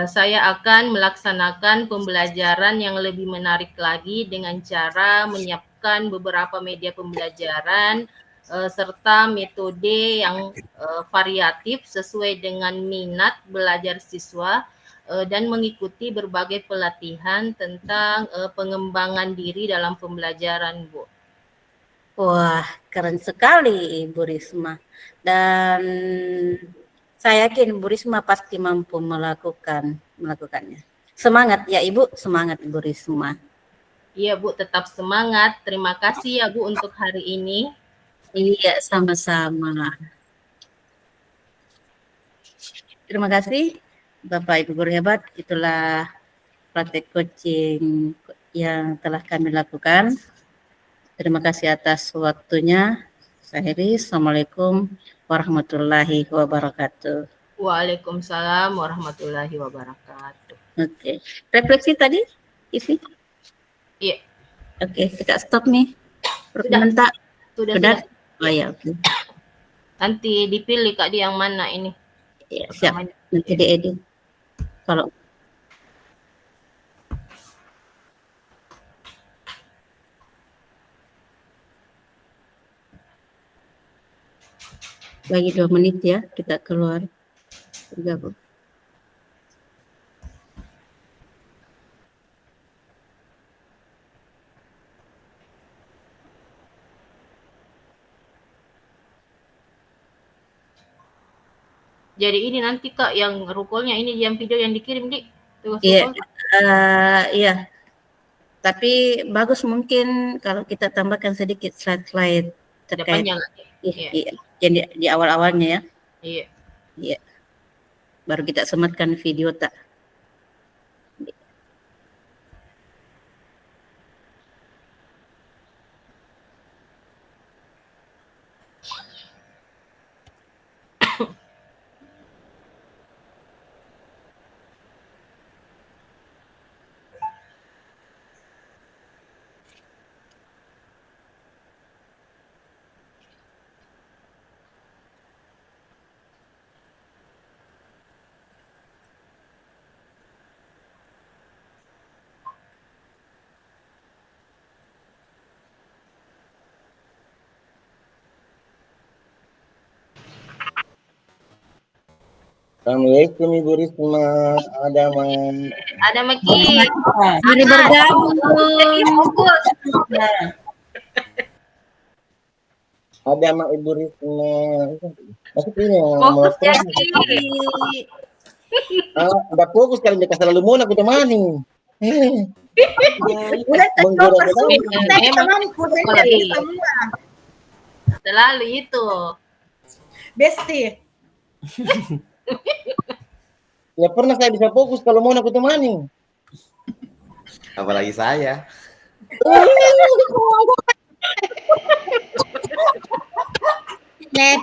Saya akan melaksanakan pembelajaran yang lebih menarik lagi dengan cara menyiapkan beberapa media pembelajaran serta metode yang variatif sesuai dengan minat belajar siswa dan mengikuti berbagai pelatihan tentang pengembangan diri dalam pembelajaran, Bu. Wah, keren sekali Ibu Risma. Dan saya yakin Bu Risma pasti mampu melakukannya. Semangat ya Ibu, semangat Ibu Risma. Iya Bu, tetap semangat. Terima kasih ya Bu untuk hari ini. Iya, sama-sama. Terima kasih Bapak Ibu guru hebat. Itulah praktek coaching yang telah kami lakukan. Terima kasih atas waktunya. Saya Heri, Assalamualaikum warahmatullahi wabarakatuh. Waalaikumsalam warahmatullahi wabarakatuh. Oke. Refleksi tadi isi? Iya. Oke, kita stop nih. Sudah. Sudah. Oh ya, oke. Nanti dipilih Kak di yang mana ini. Ya, siap. Nanti diedit. Kalau lagi 2 menit ya, kita keluar. Bergabung. Jadi ini nanti Kak yang rukolnya ini yang video yang dikirim di. Iya, iya. Tapi bagus mungkin kalau kita tambahkan sedikit slide-slide terkait. Iya. Jadi di awal-awalnya ya. Iya. Iya. Baru kita sematkan video tak. Assalamualaikum Ibu Risma, ada Maki. Mari bergabung. Ada Mak Ibu Risma. Masuk ini yang fokus ya. Udah fokus kali dia selalu mau aku temani. Selalu itu. Besti. Ya pernah saya bisa fokus kalau mau aku temani. Apalagi saya.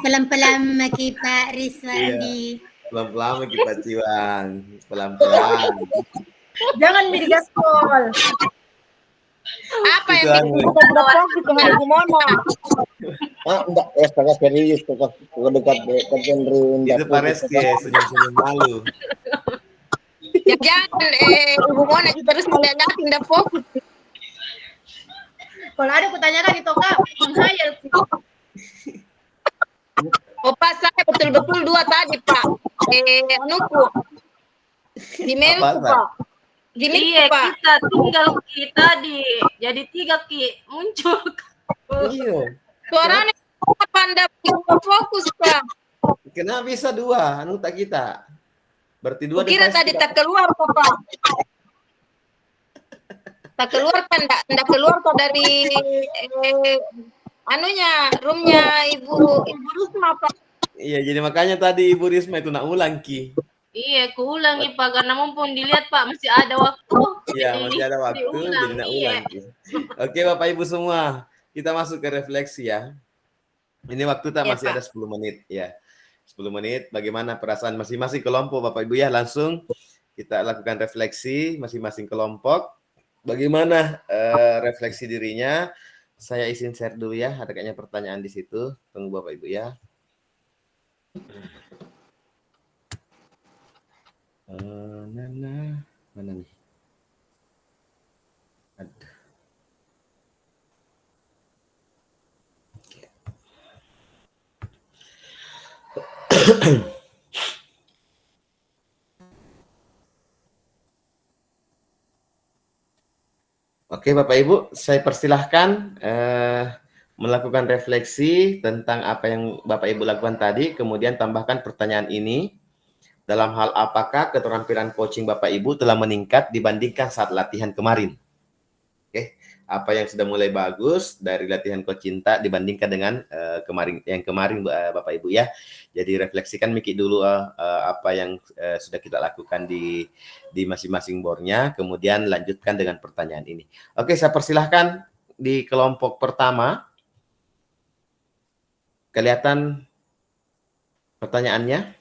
Pelan-pelan Maki Pak Riswandi. Pelan-pelan kita Ciwan. Pelan-pelan. Jangan digaspol. Apa yang Enggak, sangat serius, dekat Itu Pak Reske, senyum-senyum malu. Jangan, Ibu Mona terus melihat tidak fokus. Kalau ada kutanyakan itu Kak, menghayal. Oh Pak, saya betul-betul 2 tadi Pak. Anuku. Di mailku Apa, Pak. Di mailku Iya, Pak. kita tinggal kita jadi 3 muncul. Iya. Suaranya apa Anda fokus Pak? Kenapa bisa 2? Anu tak kita. Berarti 2 Kira tadi tak keluar kok Pak. Tak keluar kan, enggak keluar kok dari anunya, roomnya Ibu Risma Pak. Iya, jadi makanya tadi Ibu Risma itu nak ulang Ki. Iya, kuulangi Pak karena mumpung dilihat Pak masih ada waktu. Iya, Jadi masih ada waktu diulang, jadi nak iya. ulang Ki. Oke, Bapak Ibu semua, kita masuk ke refleksi ya. Ini waktu tak Iya, masih Pak. ada 10 menit ya. 10 menit bagaimana perasaan masing-masing kelompok Bapak Ibu ya, langsung kita lakukan refleksi masing-masing kelompok. Bagaimana refleksi dirinya? Saya izin share dulu ya, ada kayaknya pertanyaan di situ. Tunggu Bapak Ibu ya. Mana nih? Aduh. Oke, Bapak Ibu, saya persilahkan melakukan refleksi tentang apa yang Bapak Ibu lakukan tadi, kemudian tambahkan pertanyaan ini. Dalam hal apakah keterampilan coaching Bapak Ibu telah meningkat dibandingkan saat latihan kemarin? Oke, apa yang sudah mulai bagus dari latihan coach Cinta dibandingkan dengan kemarin Bapak Ibu ya. Jadi refleksikan Miki dulu apa yang sudah kita lakukan di masing-masing boardnya, kemudian lanjutkan dengan pertanyaan ini. Oke, saya persilahkan di kelompok pertama. Kelihatan pertanyaannya?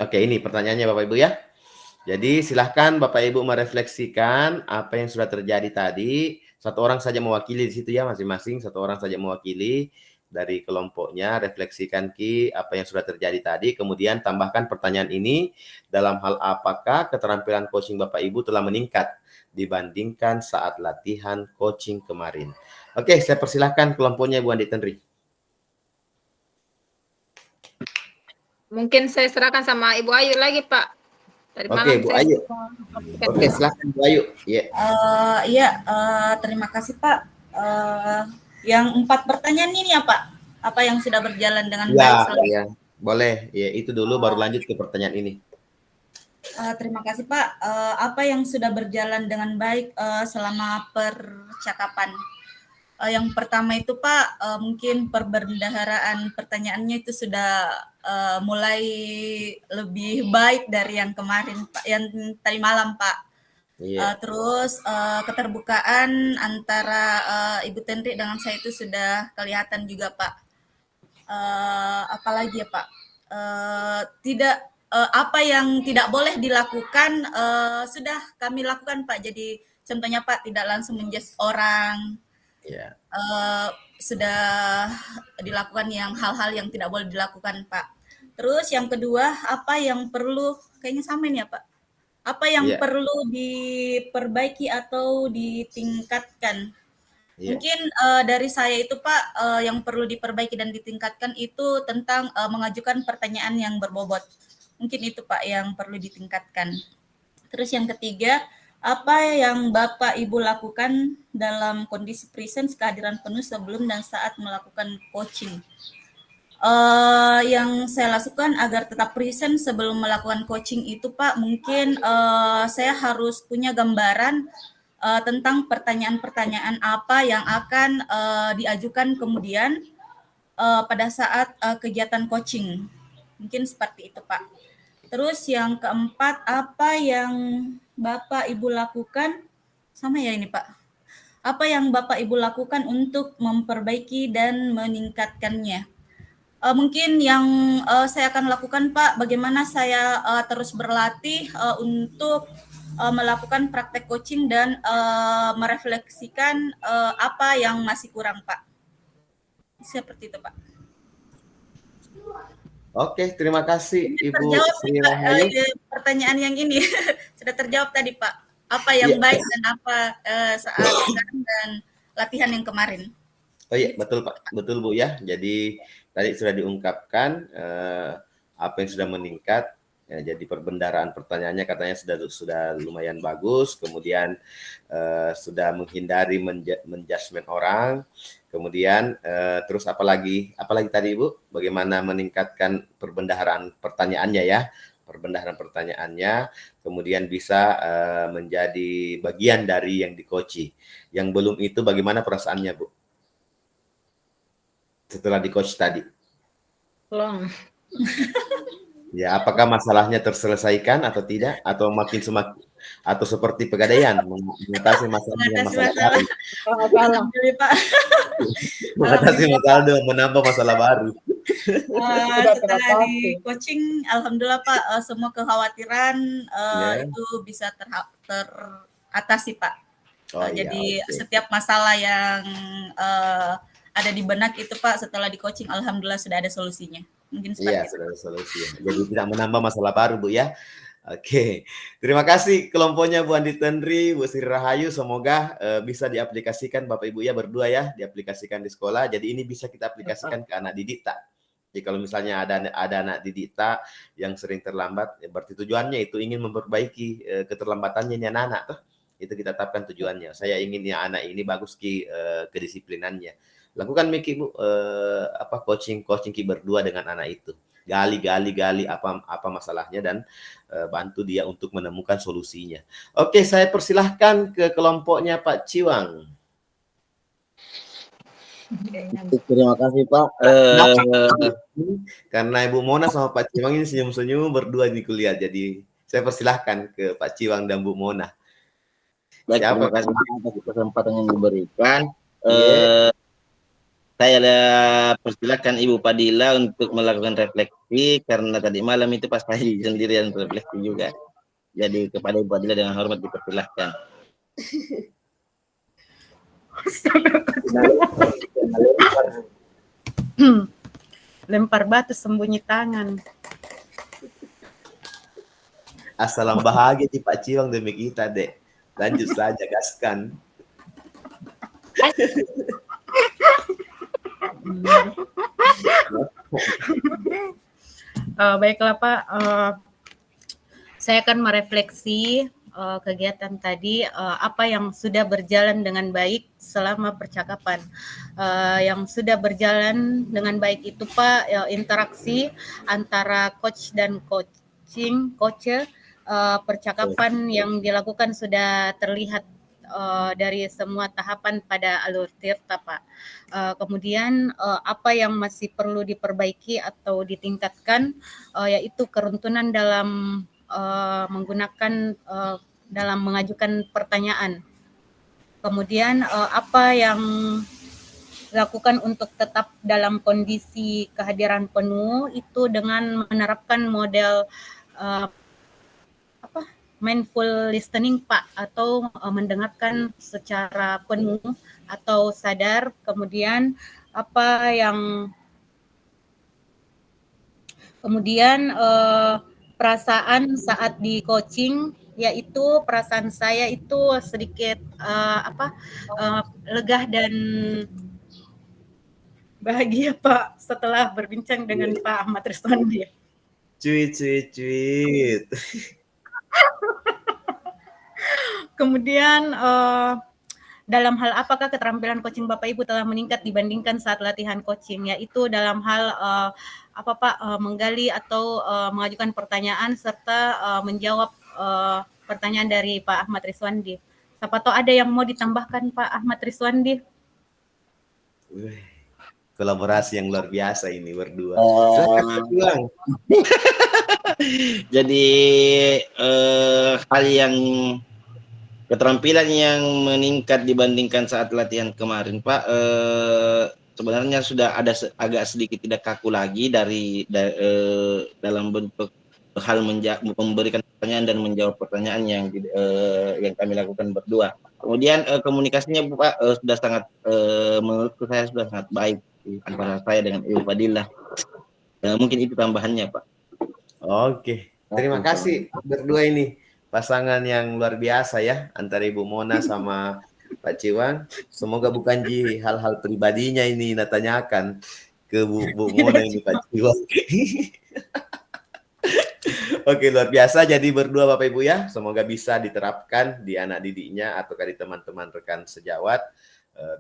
Oke, ini pertanyaannya Bapak Ibu ya. Jadi silahkan Bapak Ibu merefleksikan apa yang sudah terjadi tadi. Satu orang saja mewakili di situ ya, masing-masing satu orang saja mewakili dari kelompoknya. Refleksikan Ki apa yang sudah terjadi tadi. Kemudian tambahkan pertanyaan ini, dalam hal apakah keterampilan coaching Bapak Ibu telah meningkat dibandingkan saat latihan coaching kemarin. Oke, saya persilahkan kelompoknya Bu Andi Tenri. Mungkin saya serahkan sama Ibu Ayu lagi Pak. Tadi Oke, malam Bu saya Ayu. Oke, silahkan Bu Ayu. Iya, terima kasih Pak. Yang 4 pertanyaan ini ya Pak, apa yang sudah berjalan dengan baik Ya, selama ya, boleh. Ya, itu dulu baru lanjut ke pertanyaan ini. terima kasih Pak. Apa yang sudah berjalan dengan baik selama percakapan? Yang pertama itu Pak, mungkin perbendaharaan pertanyaannya itu sudah mulai lebih baik dari yang kemarin Pak, yang tadi malam Pak. Iya. Terus keterbukaan antara Ibu Tenri dengan saya itu sudah kelihatan juga Pak. Apalagi ya Pak, apa yang tidak boleh dilakukan sudah kami lakukan Pak. Jadi contohnya Pak, tidak langsung menjudge orang. Ya. Sudah dilakukan yang hal-hal yang tidak boleh dilakukan Pak. Terus yang kedua, apa yang perlu, kayaknya sama ini ya Pak, apa yang perlu diperbaiki atau ditingkatkan. Mungkin dari saya itu Pak, yang perlu diperbaiki dan ditingkatkan itu tentang mengajukan pertanyaan yang berbobot. Mungkin itu Pak yang perlu ditingkatkan. Terus yang ketiga, apa yang Bapak Ibu lakukan dalam kondisi presence kehadiran penuh sebelum dan saat melakukan coaching? Yang saya lakukan agar tetap present sebelum melakukan coaching itu Pak, mungkin saya harus punya gambaran tentang pertanyaan-pertanyaan apa yang akan diajukan kemudian pada saat kegiatan coaching. Mungkin seperti itu Pak. Terus yang keempat, apa yang Bapak Ibu lakukan, sama ya ini Pak, apa yang Bapak Ibu lakukan untuk memperbaiki dan meningkatkannya? Mungkin yang saya akan lakukan Pak, bagaimana saya terus berlatih untuk melakukan praktek coaching dan merefleksikan apa yang masih kurang Pak. Seperti itu Pak. Oke, terima kasih Ibu Terjawab Sri Rahayu. pertanyaan yang ini sudah terjawab tadi Pak. apa yang Iya. baik dan apa saat sekarang dan latihan yang kemarin. Oh iya, betul Pak, betul Bu ya. Jadi tadi sudah diungkapkan apa yang sudah meningkat. Ya, jadi perbendaharaan pertanyaannya katanya sudah lumayan bagus. Kemudian sudah menghindari menjudgment orang. Kemudian terus apalagi tadi Ibu? Bagaimana meningkatkan perbendaharaan pertanyaannya ya? Perbendaharaan pertanyaannya, kemudian bisa menjadi bagian dari yang di-coach. Yang belum itu bagaimana perasaannya Bu? Setelah di-coach tadi. Belum. Ya, apakah masalahnya terselesaikan atau tidak? Atau makin semakin atau seperti pegadaian mengatasi masalah dengan masalah baru? Alhamdulillah Pak. Mengatasi masalah dengan menambah masalah baru. Setelah di coaching, alhamdulillah Pak, semua kekhawatiran itu bisa teratasi Pak. Oh, Jadi oke. setiap masalah yang ada di benak itu Pak, setelah di coaching, alhamdulillah sudah ada solusinya. Mungkin seperti Iya, itu. sudah ada solusi. Jadi tidak menambah masalah baru Bu ya. Oke, terima kasih kelompoknya Bu Andi Tendri, Bu Sri Rahayu. Semoga bisa diaplikasikan Bapak Ibu ya berdua ya, diaplikasikan di sekolah. Jadi ini bisa kita aplikasikan ke anak didik tak. Jadi kalau misalnya ada anak didik tak yang sering terlambat, ya berarti tujuannya itu ingin memperbaiki keterlambatannya ini anak-anak tuh. Itu kita tetapkan tujuannya. Saya ingin ya anak ini bagus kedisiplinannya. Lakukan Miki Bu coaching Ki berdua dengan anak itu. Gali apa masalahnya dan bantu dia untuk menemukan solusinya. Oke, saya persilahkan ke kelompoknya Pak Ciwang. Terima kasih Pak. Karena Ibu Mona sama Pak Ciwang ini senyum-senyum berdua di kuliah. Jadi saya persilahkan ke Pak Ciwang dan Bu Mona. Baik, terima kasih atas kesempatan yang diberikan. Saya persilakan Ibu Padilla untuk melakukan refleksi karena tadi malam itu pas saya sendirian refleksi juga. Jadi kepada Ibu Padilla dengan hormat dipersilahkan. Lempar batu sembunyi tangan. Assalam bahagia di Pak Ciwang demi kita, Dek. Lanjut saja, gaskan. Baiklah Pak, saya akan merefleksi kegiatan tadi, apa yang sudah berjalan dengan baik selama percakapan. Yang sudah berjalan dengan baik itu Pak, interaksi antara coach dan coach, percakapan yang dilakukan sudah terlihat dari semua tahapan pada alur tirta Pak. Kemudian apa yang masih perlu diperbaiki atau ditingkatkan yaitu keruntunan dalam menggunakan dalam mengajukan pertanyaan. Kemudian apa yang dilakukan untuk tetap dalam kondisi kehadiran penuh itu dengan menerapkan model mindful listening Pak, atau mendengarkan secara penuh atau sadar. Kemudian perasaan saat di coaching, yaitu perasaan saya itu sedikit lega dan bahagia Pak setelah berbincang dengan Pak Ahmad Riswandi. Cuit. Kemudian dalam hal apakah keterampilan coaching Bapak Ibu telah meningkat dibandingkan saat latihan coaching, yaitu dalam hal menggali atau mengajukan pertanyaan serta menjawab pertanyaan dari Pak Ahmad Riswandi. Siapa tahu ada yang mau ditambahkan Pak Ahmad Riswandi? Kolaborasi yang luar biasa ini berdua. Jadi hal yang keterampilan yang meningkat dibandingkan saat latihan kemarin Pak, sebenarnya sudah ada agak sedikit tidak kaku lagi dalam bentuk hal memberikan pertanyaan dan menjawab pertanyaan yang kami lakukan berdua. Kemudian komunikasinya Pak sudah sangat menurutku saya sudah sangat baik antara saya dengan Ibu Padilla. Mungkin itu tambahannya Pak. Oke, terima kasih berdua ini. pasangan yang luar biasa ya antara Ibu Mona sama Pak Ciwang. Semoga bukan hal-hal pribadinya ini tanyakan ke Bu Mona ini Pak Ciwang. Oke, luar biasa. Jadi berdua Bapak Ibu ya, semoga bisa diterapkan di anak didiknya atau di teman-teman rekan sejawat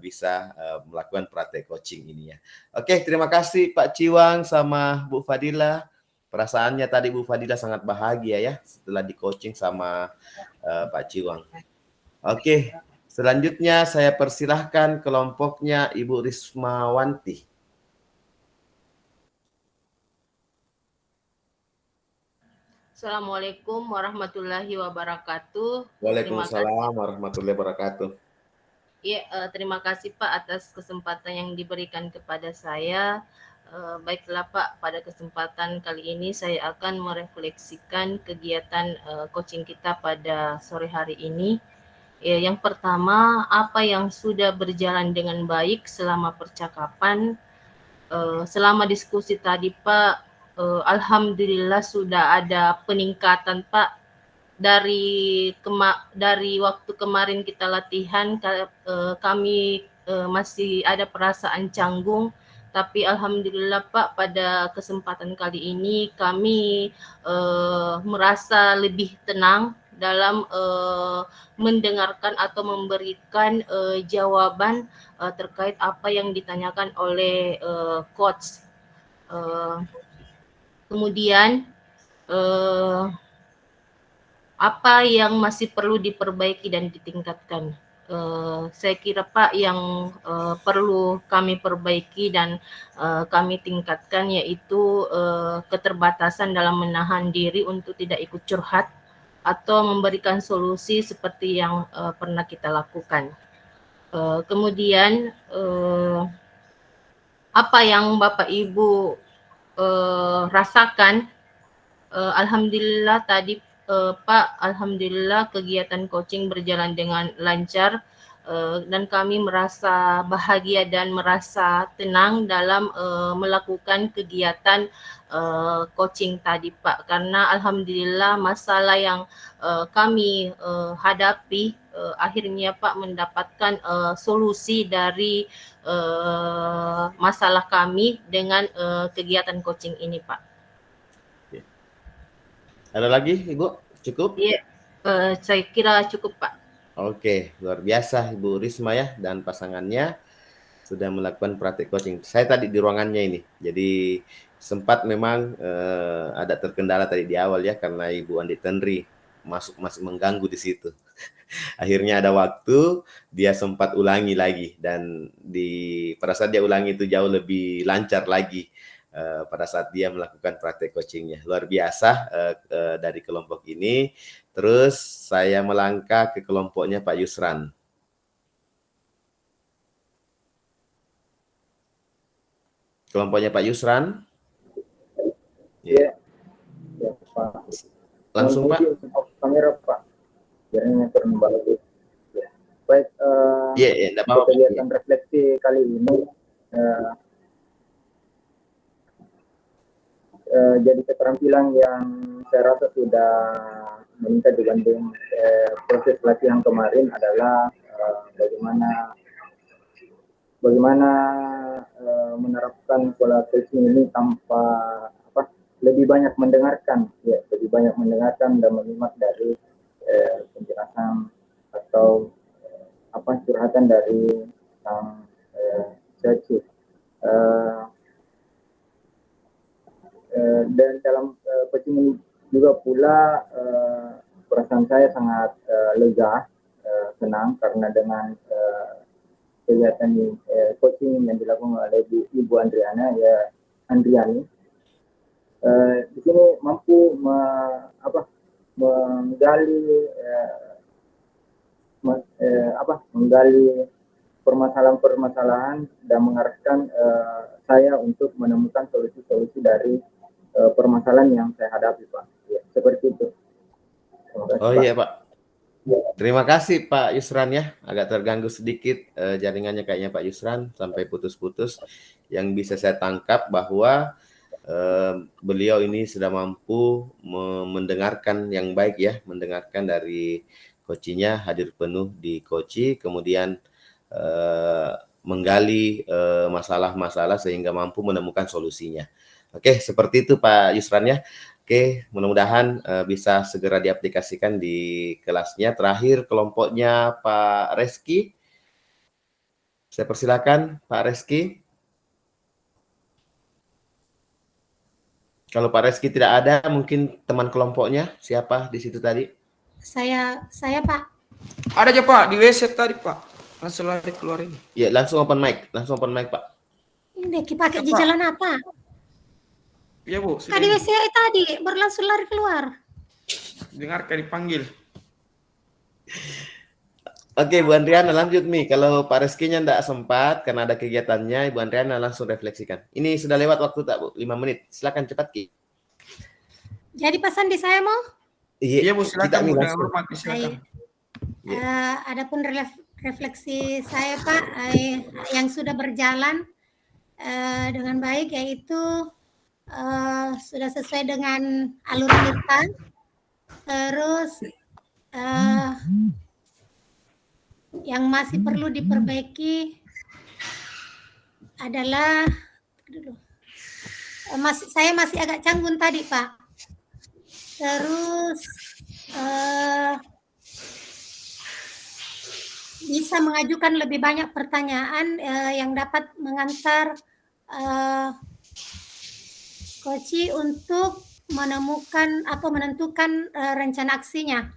bisa melakukan praktek coaching ini ya. Oke, terima kasih Pak Ciwang sama Bu Fadila. Perasaannya tadi Bu Fadila sangat bahagia ya setelah di coaching sama Pak Ciwang. Oke, selanjutnya saya persilahkan kelompoknya Ibu Rismawanti. Assalamualaikum warahmatullahi wabarakatuh. Waalaikumsalam warahmatullahi wabarakatuh. Ya, terima kasih Pak atas kesempatan yang diberikan kepada saya. Baiklah Pak, pada kesempatan kali ini saya akan merefleksikan kegiatan coaching kita pada sore hari ini. Ya, yang pertama, apa yang sudah berjalan dengan baik selama percakapan, selama diskusi tadi Pak. Alhamdulillah sudah ada peningkatan Pak dari waktu kemarin kita latihan kami masih ada perasaan canggung, tapi alhamdulillah Pak pada kesempatan kali ini kami merasa lebih tenang dalam mendengarkan atau memberikan jawaban terkait apa yang ditanyakan oleh coach. Kemudian apa yang masih perlu diperbaiki dan ditingkatkan? Saya kira Pak yang perlu kami perbaiki dan kami tingkatkan yaitu keterbatasan dalam menahan diri untuk tidak ikut curhat atau memberikan solusi seperti yang pernah kita lakukan. Kemudian apa yang Bapak Ibu rasakan, alhamdulillah tadi Pak, alhamdulillah kegiatan coaching berjalan dengan lancar dan kami merasa bahagia dan merasa tenang dalam melakukan kegiatan coaching tadi Pak, karena alhamdulillah masalah yang kami hadapi akhirnya Pak mendapatkan solusi dari masalah kami dengan kegiatan coaching ini Pak. Ada lagi Ibu? Cukup? Iya, saya kira cukup Pak. Oke, luar biasa Ibu Risma ya dan pasangannya sudah melakukan praktik coaching. Saya tadi di ruangannya ini, jadi sempat memang ada terkendala tadi di awal ya karena Ibu Andi Tenri masuk mengganggu di situ. Akhirnya ada waktu dia sempat ulangi lagi dan pada saat dia ulangi itu jauh lebih lancar lagi. Pada saat dia melakukan praktek coachingnya. Luar biasa dari kelompok ini. Terus saya melangkah ke kelompoknya Pak Yusran. Kelompoknya Pak Yusran. Iya. Ya, Pak. Langsung Pak. Kamera Pak. Jaringannya turun balik. Ya. Baik, Enggak apa-apa. kegiatan refleksi kali ini jadi keterampilan yang saya rasa sudah meningkat dibanding proses latihan kemarin adalah bagaimana menerapkan pola coaching ini tanpa lebih banyak mendengarkan dan menyimak dari penjelasan atau curhatan dari sang coach. Dan dalam coaching ini juga pula perasaan saya sangat lega, senang karena dengan kegiatan coaching yang dilakukan oleh Ibu Andriani, di sini mampu menggali permasalahan-permasalahan dan mengarahkan saya untuk menemukan solusi-solusi dari permasalahan yang saya hadapi Pak. Ya, seperti itu. Oh iya Pak. Terima kasih Pak Yusran ya. Agak terganggu sedikit jaringannya kayaknya Pak Yusran sampai putus-putus. Yang bisa saya tangkap bahwa beliau ini sudah mampu mendengarkan yang baik ya, mendengarkan dari coachingnya, hadir penuh di coaching, kemudian menggali masalah-masalah sehingga mampu menemukan solusinya. Oke, seperti itu Pak Yusran ya. Oke, mudah-mudahan bisa segera diaplikasikan di kelasnya. Terakhir kelompoknya Pak Reski. Saya persilakan Pak Reski. Kalau Pak Reski tidak ada, mungkin teman kelompoknya siapa di situ tadi? Saya Pak. Ada aja Pak di WC tadi Pak. Langsung lari keluar ini. Ya, langsung open mic Pak. Ini pakai di jalan apa? Iya Bu. Kadi WC tadi berlangsung lari keluar. Dengarkan dipanggil. Oke, Bu Andriana lanjut nih. Kalau Pak Reskinya tidak sempat karena ada kegiatannya, Ibu Andriana langsung refleksikan. Ini sudah lewat waktu tak Bu? 5 menit. Silakan cepat Ki. Jadi pesan di saya mau? Iya Bu, silakan Bu. Adapun refleksi saya Pak yang sudah berjalan dengan baik, yaitu sudah sesuai dengan alur kita. Terus yang masih perlu diperbaiki adalah saya masih agak canggung tadi Pak. Terus bisa mengajukan lebih banyak pertanyaan yang dapat mengantar coach untuk menemukan atau menentukan rencana aksinya.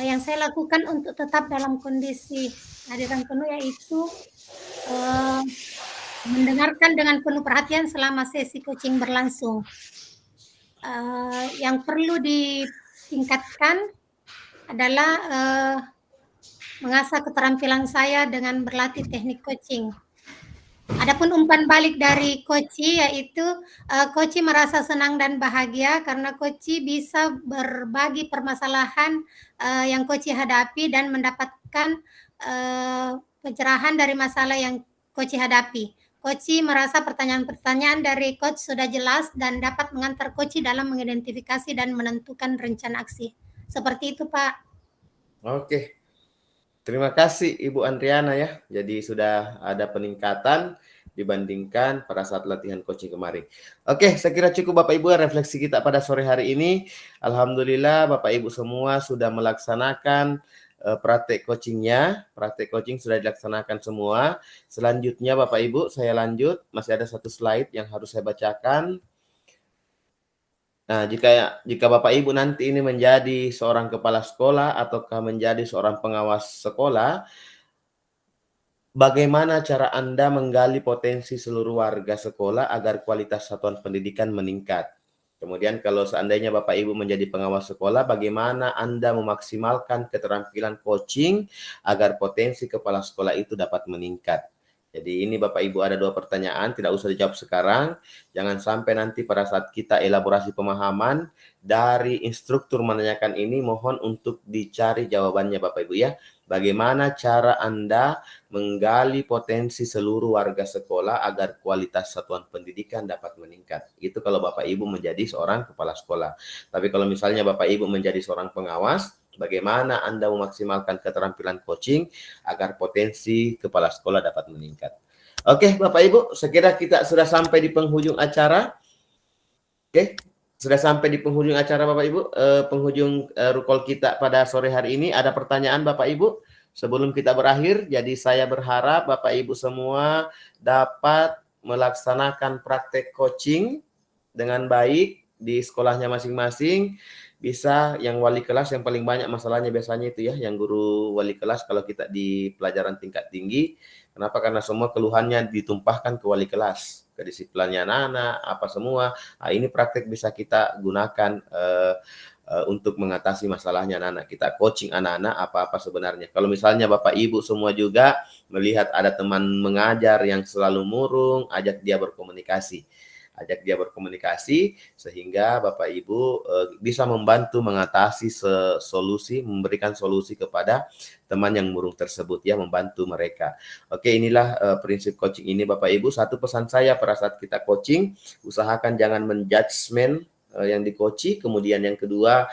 Yang saya lakukan untuk tetap dalam kondisi kehadiran penuh, yaitu mendengarkan dengan penuh perhatian selama sesi coaching berlangsung. Yang perlu ditingkatkan adalah mengasah keterampilan saya dengan berlatih teknik coaching. Adapun umpan balik dari coach, yaitu coach merasa senang dan bahagia karena coach bisa berbagi permasalahan yang coach hadapi dan mendapatkan pencerahan dari masalah yang coach hadapi. Coach merasa pertanyaan-pertanyaan dari coach sudah jelas dan dapat mengantar coach dalam mengidentifikasi dan menentukan rencana aksi. Seperti itu Pak. Oke. Terima kasih Ibu Andriana ya. Jadi sudah ada peningkatan dibandingkan pada saat latihan coaching kemarin. Oke, saya kira cukup Bapak Ibu refleksi kita pada sore hari ini. Alhamdulillah Bapak Ibu semua sudah melaksanakan praktek coachingnya. Praktek coaching sudah dilaksanakan semua. Selanjutnya Bapak Ibu saya lanjut. Masih ada satu slide yang harus saya bacakan. Nah, jika Bapak Ibu nanti ini menjadi seorang kepala sekolah ataukah menjadi seorang pengawas sekolah, bagaimana cara Anda menggali potensi seluruh warga sekolah agar kualitas satuan pendidikan meningkat? Kemudian kalau seandainya Bapak Ibu menjadi pengawas sekolah, bagaimana Anda memaksimalkan keterampilan coaching agar potensi kepala sekolah itu dapat meningkat? Jadi ini Bapak Ibu ada 2 pertanyaan, tidak usah dijawab sekarang. Jangan sampai nanti pada saat kita elaborasi pemahaman dari instruktur menanyakan ini, mohon untuk dicari jawabannya Bapak Ibu ya. Bagaimana cara Anda menggali potensi seluruh warga sekolah agar kualitas satuan pendidikan dapat meningkat. Itu kalau Bapak Ibu menjadi seorang kepala sekolah. Tapi kalau misalnya Bapak Ibu menjadi seorang pengawas, bagaimana Anda memaksimalkan keterampilan coaching agar potensi kepala sekolah dapat meningkat. Oke, Bapak Ibu, sekira kita sudah sampai di penghujung acara. Oke, sudah sampai di penghujung acara Bapak Ibu. Penghujung rukol kita pada sore hari ini. Ada pertanyaan Bapak Ibu sebelum kita berakhir? Jadi saya berharap Bapak Ibu semua dapat melaksanakan praktek coaching dengan baik di sekolahnya masing-masing. Bisa yang wali kelas yang paling banyak masalahnya biasanya itu ya, yang guru wali kelas kalau kita di pelajaran tingkat tinggi. Kenapa? Karena semua keluhannya ditumpahkan ke wali kelas, kedisiplinannya anak-anak, apa semua. Nah, ini praktek bisa kita gunakan untuk mengatasi masalahnya anak-anak. Kita coaching anak-anak apa-apa sebenarnya. Kalau misalnya Bapak Ibu semua juga melihat ada teman mengajar yang selalu murung, ajak dia berkomunikasi. ajak dia berkomunikasi sehingga Bapak Ibu bisa membantu mengatasi solusi, memberikan solusi kepada teman yang murung tersebut ya, membantu mereka. Oke, inilah prinsip coaching ini Bapak Ibu. Satu pesan saya pada saat kita coaching, usahakan jangan menjudgment yang di-coach. Kemudian yang kedua,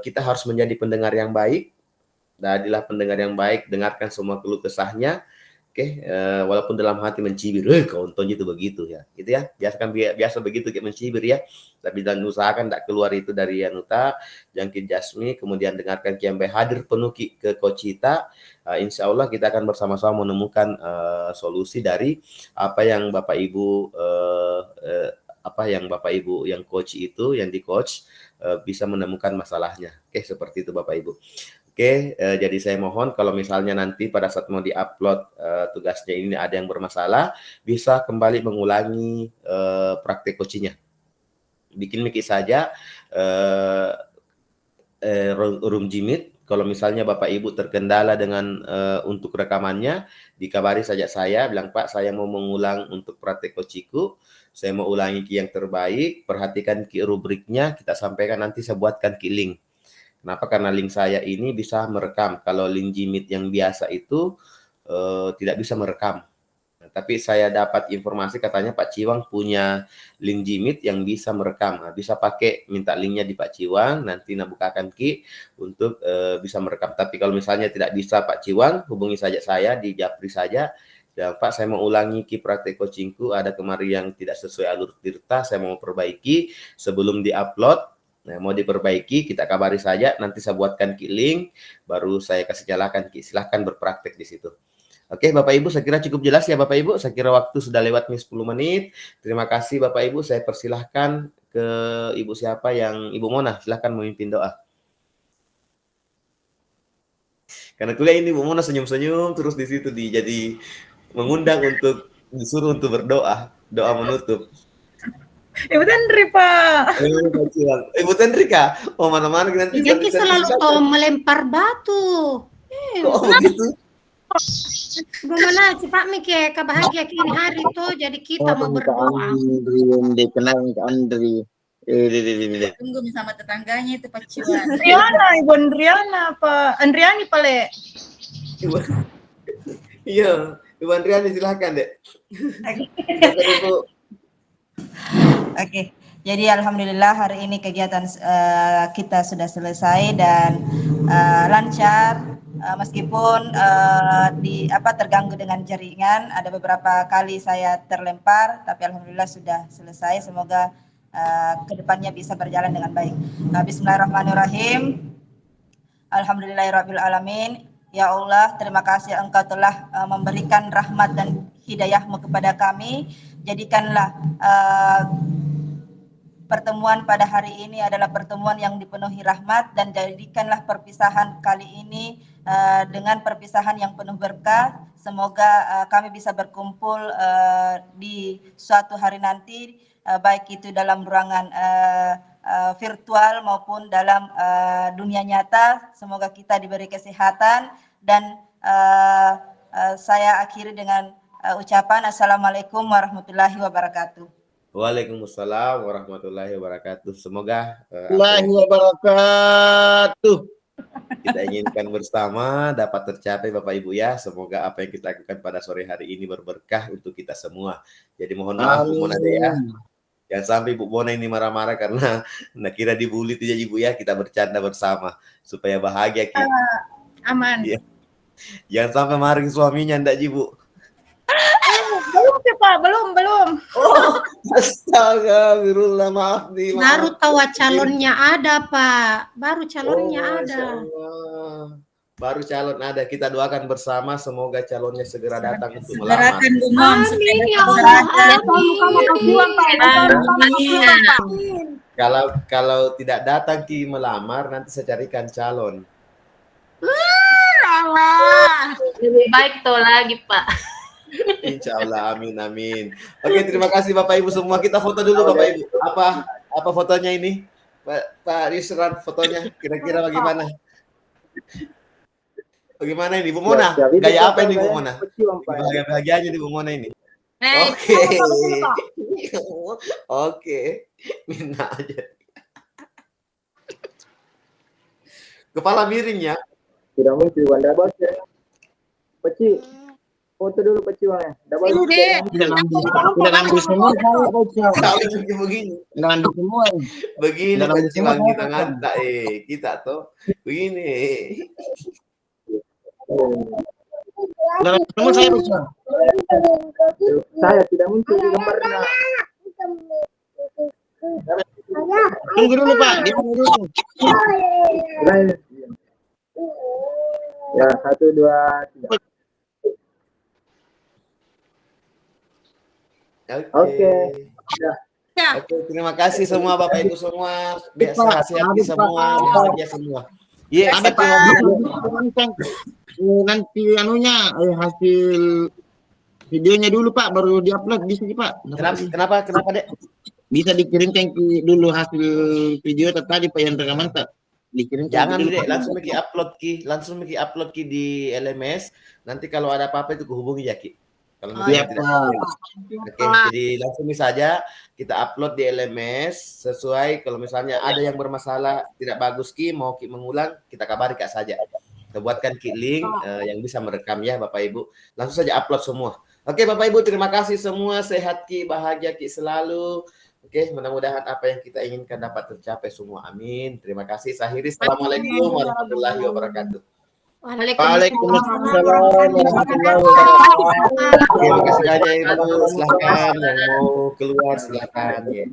kita harus menjadi pendengar yang baik. Jadilah pendengar yang baik, dengarkan semua keluh kesahnya. Oke, walaupun dalam hati mencibir, kau untung itu begitu ya, gitu ya. Biasa begitu kayak mencibir ya. Tapi dan usahakan tidak keluar itu dari Anuta, jangkit jasmi, kemudian dengarkan sampai hadir penuh ke coach kita. Insya Allah kita akan bersama-sama menemukan solusi dari apa yang Bapak Ibu yang coach itu, yang di coach bisa menemukan masalahnya. Oke, seperti itu Bapak Ibu. Oke, jadi saya mohon kalau misalnya nanti pada saat mau diupload tugasnya ini ada yang bermasalah, bisa kembali mengulangi praktek coachingnya. Bikin mic saja room Jimit. Kalau misalnya Bapak Ibu terkendala dengan untuk rekamannya, dikabari saja saya, bilang Pak saya mau mengulang untuk praktek coachingku, saya mau ulangi yang terbaik, perhatikan rubriknya, kita sampaikan nanti saya buatkan link. Kenapa? Karena link saya ini bisa merekam. Kalau link Jimit yang biasa itu tidak bisa merekam. Nah, tapi saya dapat informasi katanya Pak Ciwang punya link Jimit yang bisa merekam. Nah, bisa pakai minta linknya di Pak Ciwang, nanti bukakan Ki untuk bisa merekam. Tapi kalau misalnya tidak bisa Pak Ciwang, hubungi saja saya di Japri saja. Ya, Pak, saya mau ulangi Ki praktek coachingku, ada kemarin yang tidak sesuai alur Tirta, saya mau perbaiki sebelum diupload. Nah, mau diperbaiki, kita kabari saja, nanti saya buatkan Ki link, baru saya kasih nyalakan Ki, silahkan berpraktek di situ. Oke, Bapak Ibu, saya kira cukup jelas ya Bapak Ibu, saya kira waktu sudah lewat 10 menit. Terima kasih Bapak Ibu, saya persilahkan ke Ibu siapa yang, Ibu Mona, silahkan memimpin doa. Karena kuliah ini Ibu Mona senyum-senyum terus di situ, jadi mengundang untuk, disuruh untuk berdoa, doa menutup. Ibu Tendri, Pak. Ibu Tendri, Kak? Oh, mana-mana nanti. Jadi selalu melempar batu. Oh, begitu. Gimana sih Pak Miki, kebahagia kini hari itu, jadi kita mau berdoa. Dikenal Andri. Tunggu sama tetangganya itu Pak Ciwan. Andriana, Ibu Andriana, Pak Andriani Pale. Iya, Ibu Andriani silahkan dek. Oke, jadi alhamdulillah hari ini kegiatan kita sudah selesai dan lancar, meskipun terganggu dengan jaringan, ada beberapa kali saya terlempar, tapi alhamdulillah sudah selesai. Semoga kedepannya bisa berjalan dengan baik. Bismillahirrahmanirrahim. Alhamdulillahirabbil alamin. Ya Allah, terima kasih Engkau telah memberikan rahmat dan hidayah-Mu kepada kami. Jadikanlah pertemuan pada hari ini adalah pertemuan yang dipenuhi rahmat, dan jadikanlah perpisahan kali ini dengan perpisahan yang penuh berkah. Semoga kami bisa berkumpul di suatu hari nanti, baik itu dalam ruangan virtual maupun dalam dunia nyata. Semoga kita diberi kesehatan, dan saya akhiri dengan ucapan Assalamualaikum warahmatullahi wabarakatuh. Waalaikumsalam warahmatullahi wabarakatuh. Semoga wabarakatuh kita inginkan bersama dapat tercapai Bapak Ibu ya. Semoga apa yang kita lakukan pada sore hari ini berberkah untuk kita semua. Jadi mohon maaf Bu Mona ya. Jangan sampai Bu Mona ini marah-marah karena kira dibully itu ya Ibu ya. Kita bercanda bersama supaya bahagia kita. Aman. Ya. Jangan sampai maring suaminya ndak Ibu. Belum sih Pak, belum. Oh, astagfirullah, maaf nih. Baru tahu calonnya ada Pak, baru calonnya ada. Baru calon ada, kita doakan bersama semoga calonnya segera datang untuk melamar. Amin ya Allah. Kalau tidak datang Ki melamar, nanti saya carikan calon. Lebih baik tuh lagi Pak. Insya Allah, amin. Oke, terima kasih Bapak Ibu semua. Kita foto dulu Bapak Ibu. Apa fotonya ini? Pak Yusran, fotonya kira-kira bagaimana? Bagaimana ini Bu Mona? Gaya apa ini Bu Mona? Bahagia-bahagianya di Bu Mona ini. Oke. kamu dulu, Pak. Oke. Mina aja. Kepala miring ya. Tidak muncul, Wan. Dah baca. Peci. Foto dulu peci, Wan. Dah baca. Ini deh. Tidak ngambil semua saya baca. Kalau begini. Tidak ngambil semua. Begini Dalam Pak semua Bang, kita saya ngantak kita tuh begini. Dalam semua saya baca. Saya tidak muncul di gambarnya. Tunggu dulu Pak. Dia dulu. Sudah. Ya, 1, 2, 3. Oke. Ya. Oke, terima kasih semua Bapak Ibu semua. Sehat-sehat semua, bahagia semua. Iya, Ada Pak. Nanti anunya hasil videonya dulu Pak, baru diupload bisa sih Pak. Kenapa Dek? Bisa dikirimkan dulu hasil video tadi Pak yang rekaman tak? Dikirimkan Jangan dulu. Dek, langsung upload ki di LMS. Nanti kalau ada apa-apa itu hubungi ya Ki. Kalau misalnya tidak. Oke, jadi langsung saja kita upload di LMS sesuai. Kalau misalnya ada yang bermasalah tidak bagus Ki, mau Ki mengulang, kita kabari Kak saja. Kita buatkan Ki link yang bisa merekam ya Bapak Ibu. Langsung saja upload semua. Oke Bapak Ibu, terima kasih semua. Sehat Ki, bahagia Ki selalu. Oke, mudah-mudahan apa yang kita inginkan dapat tercapai semua. Amin. Terima kasih. Sahiri. Assalamualaikum warahmatullahi wabarakatuh. Waalaikumsalam warahmatullahi wabarakatuh. Terima kasih banyak Ibu. Silakan yang mau keluar silakan ya.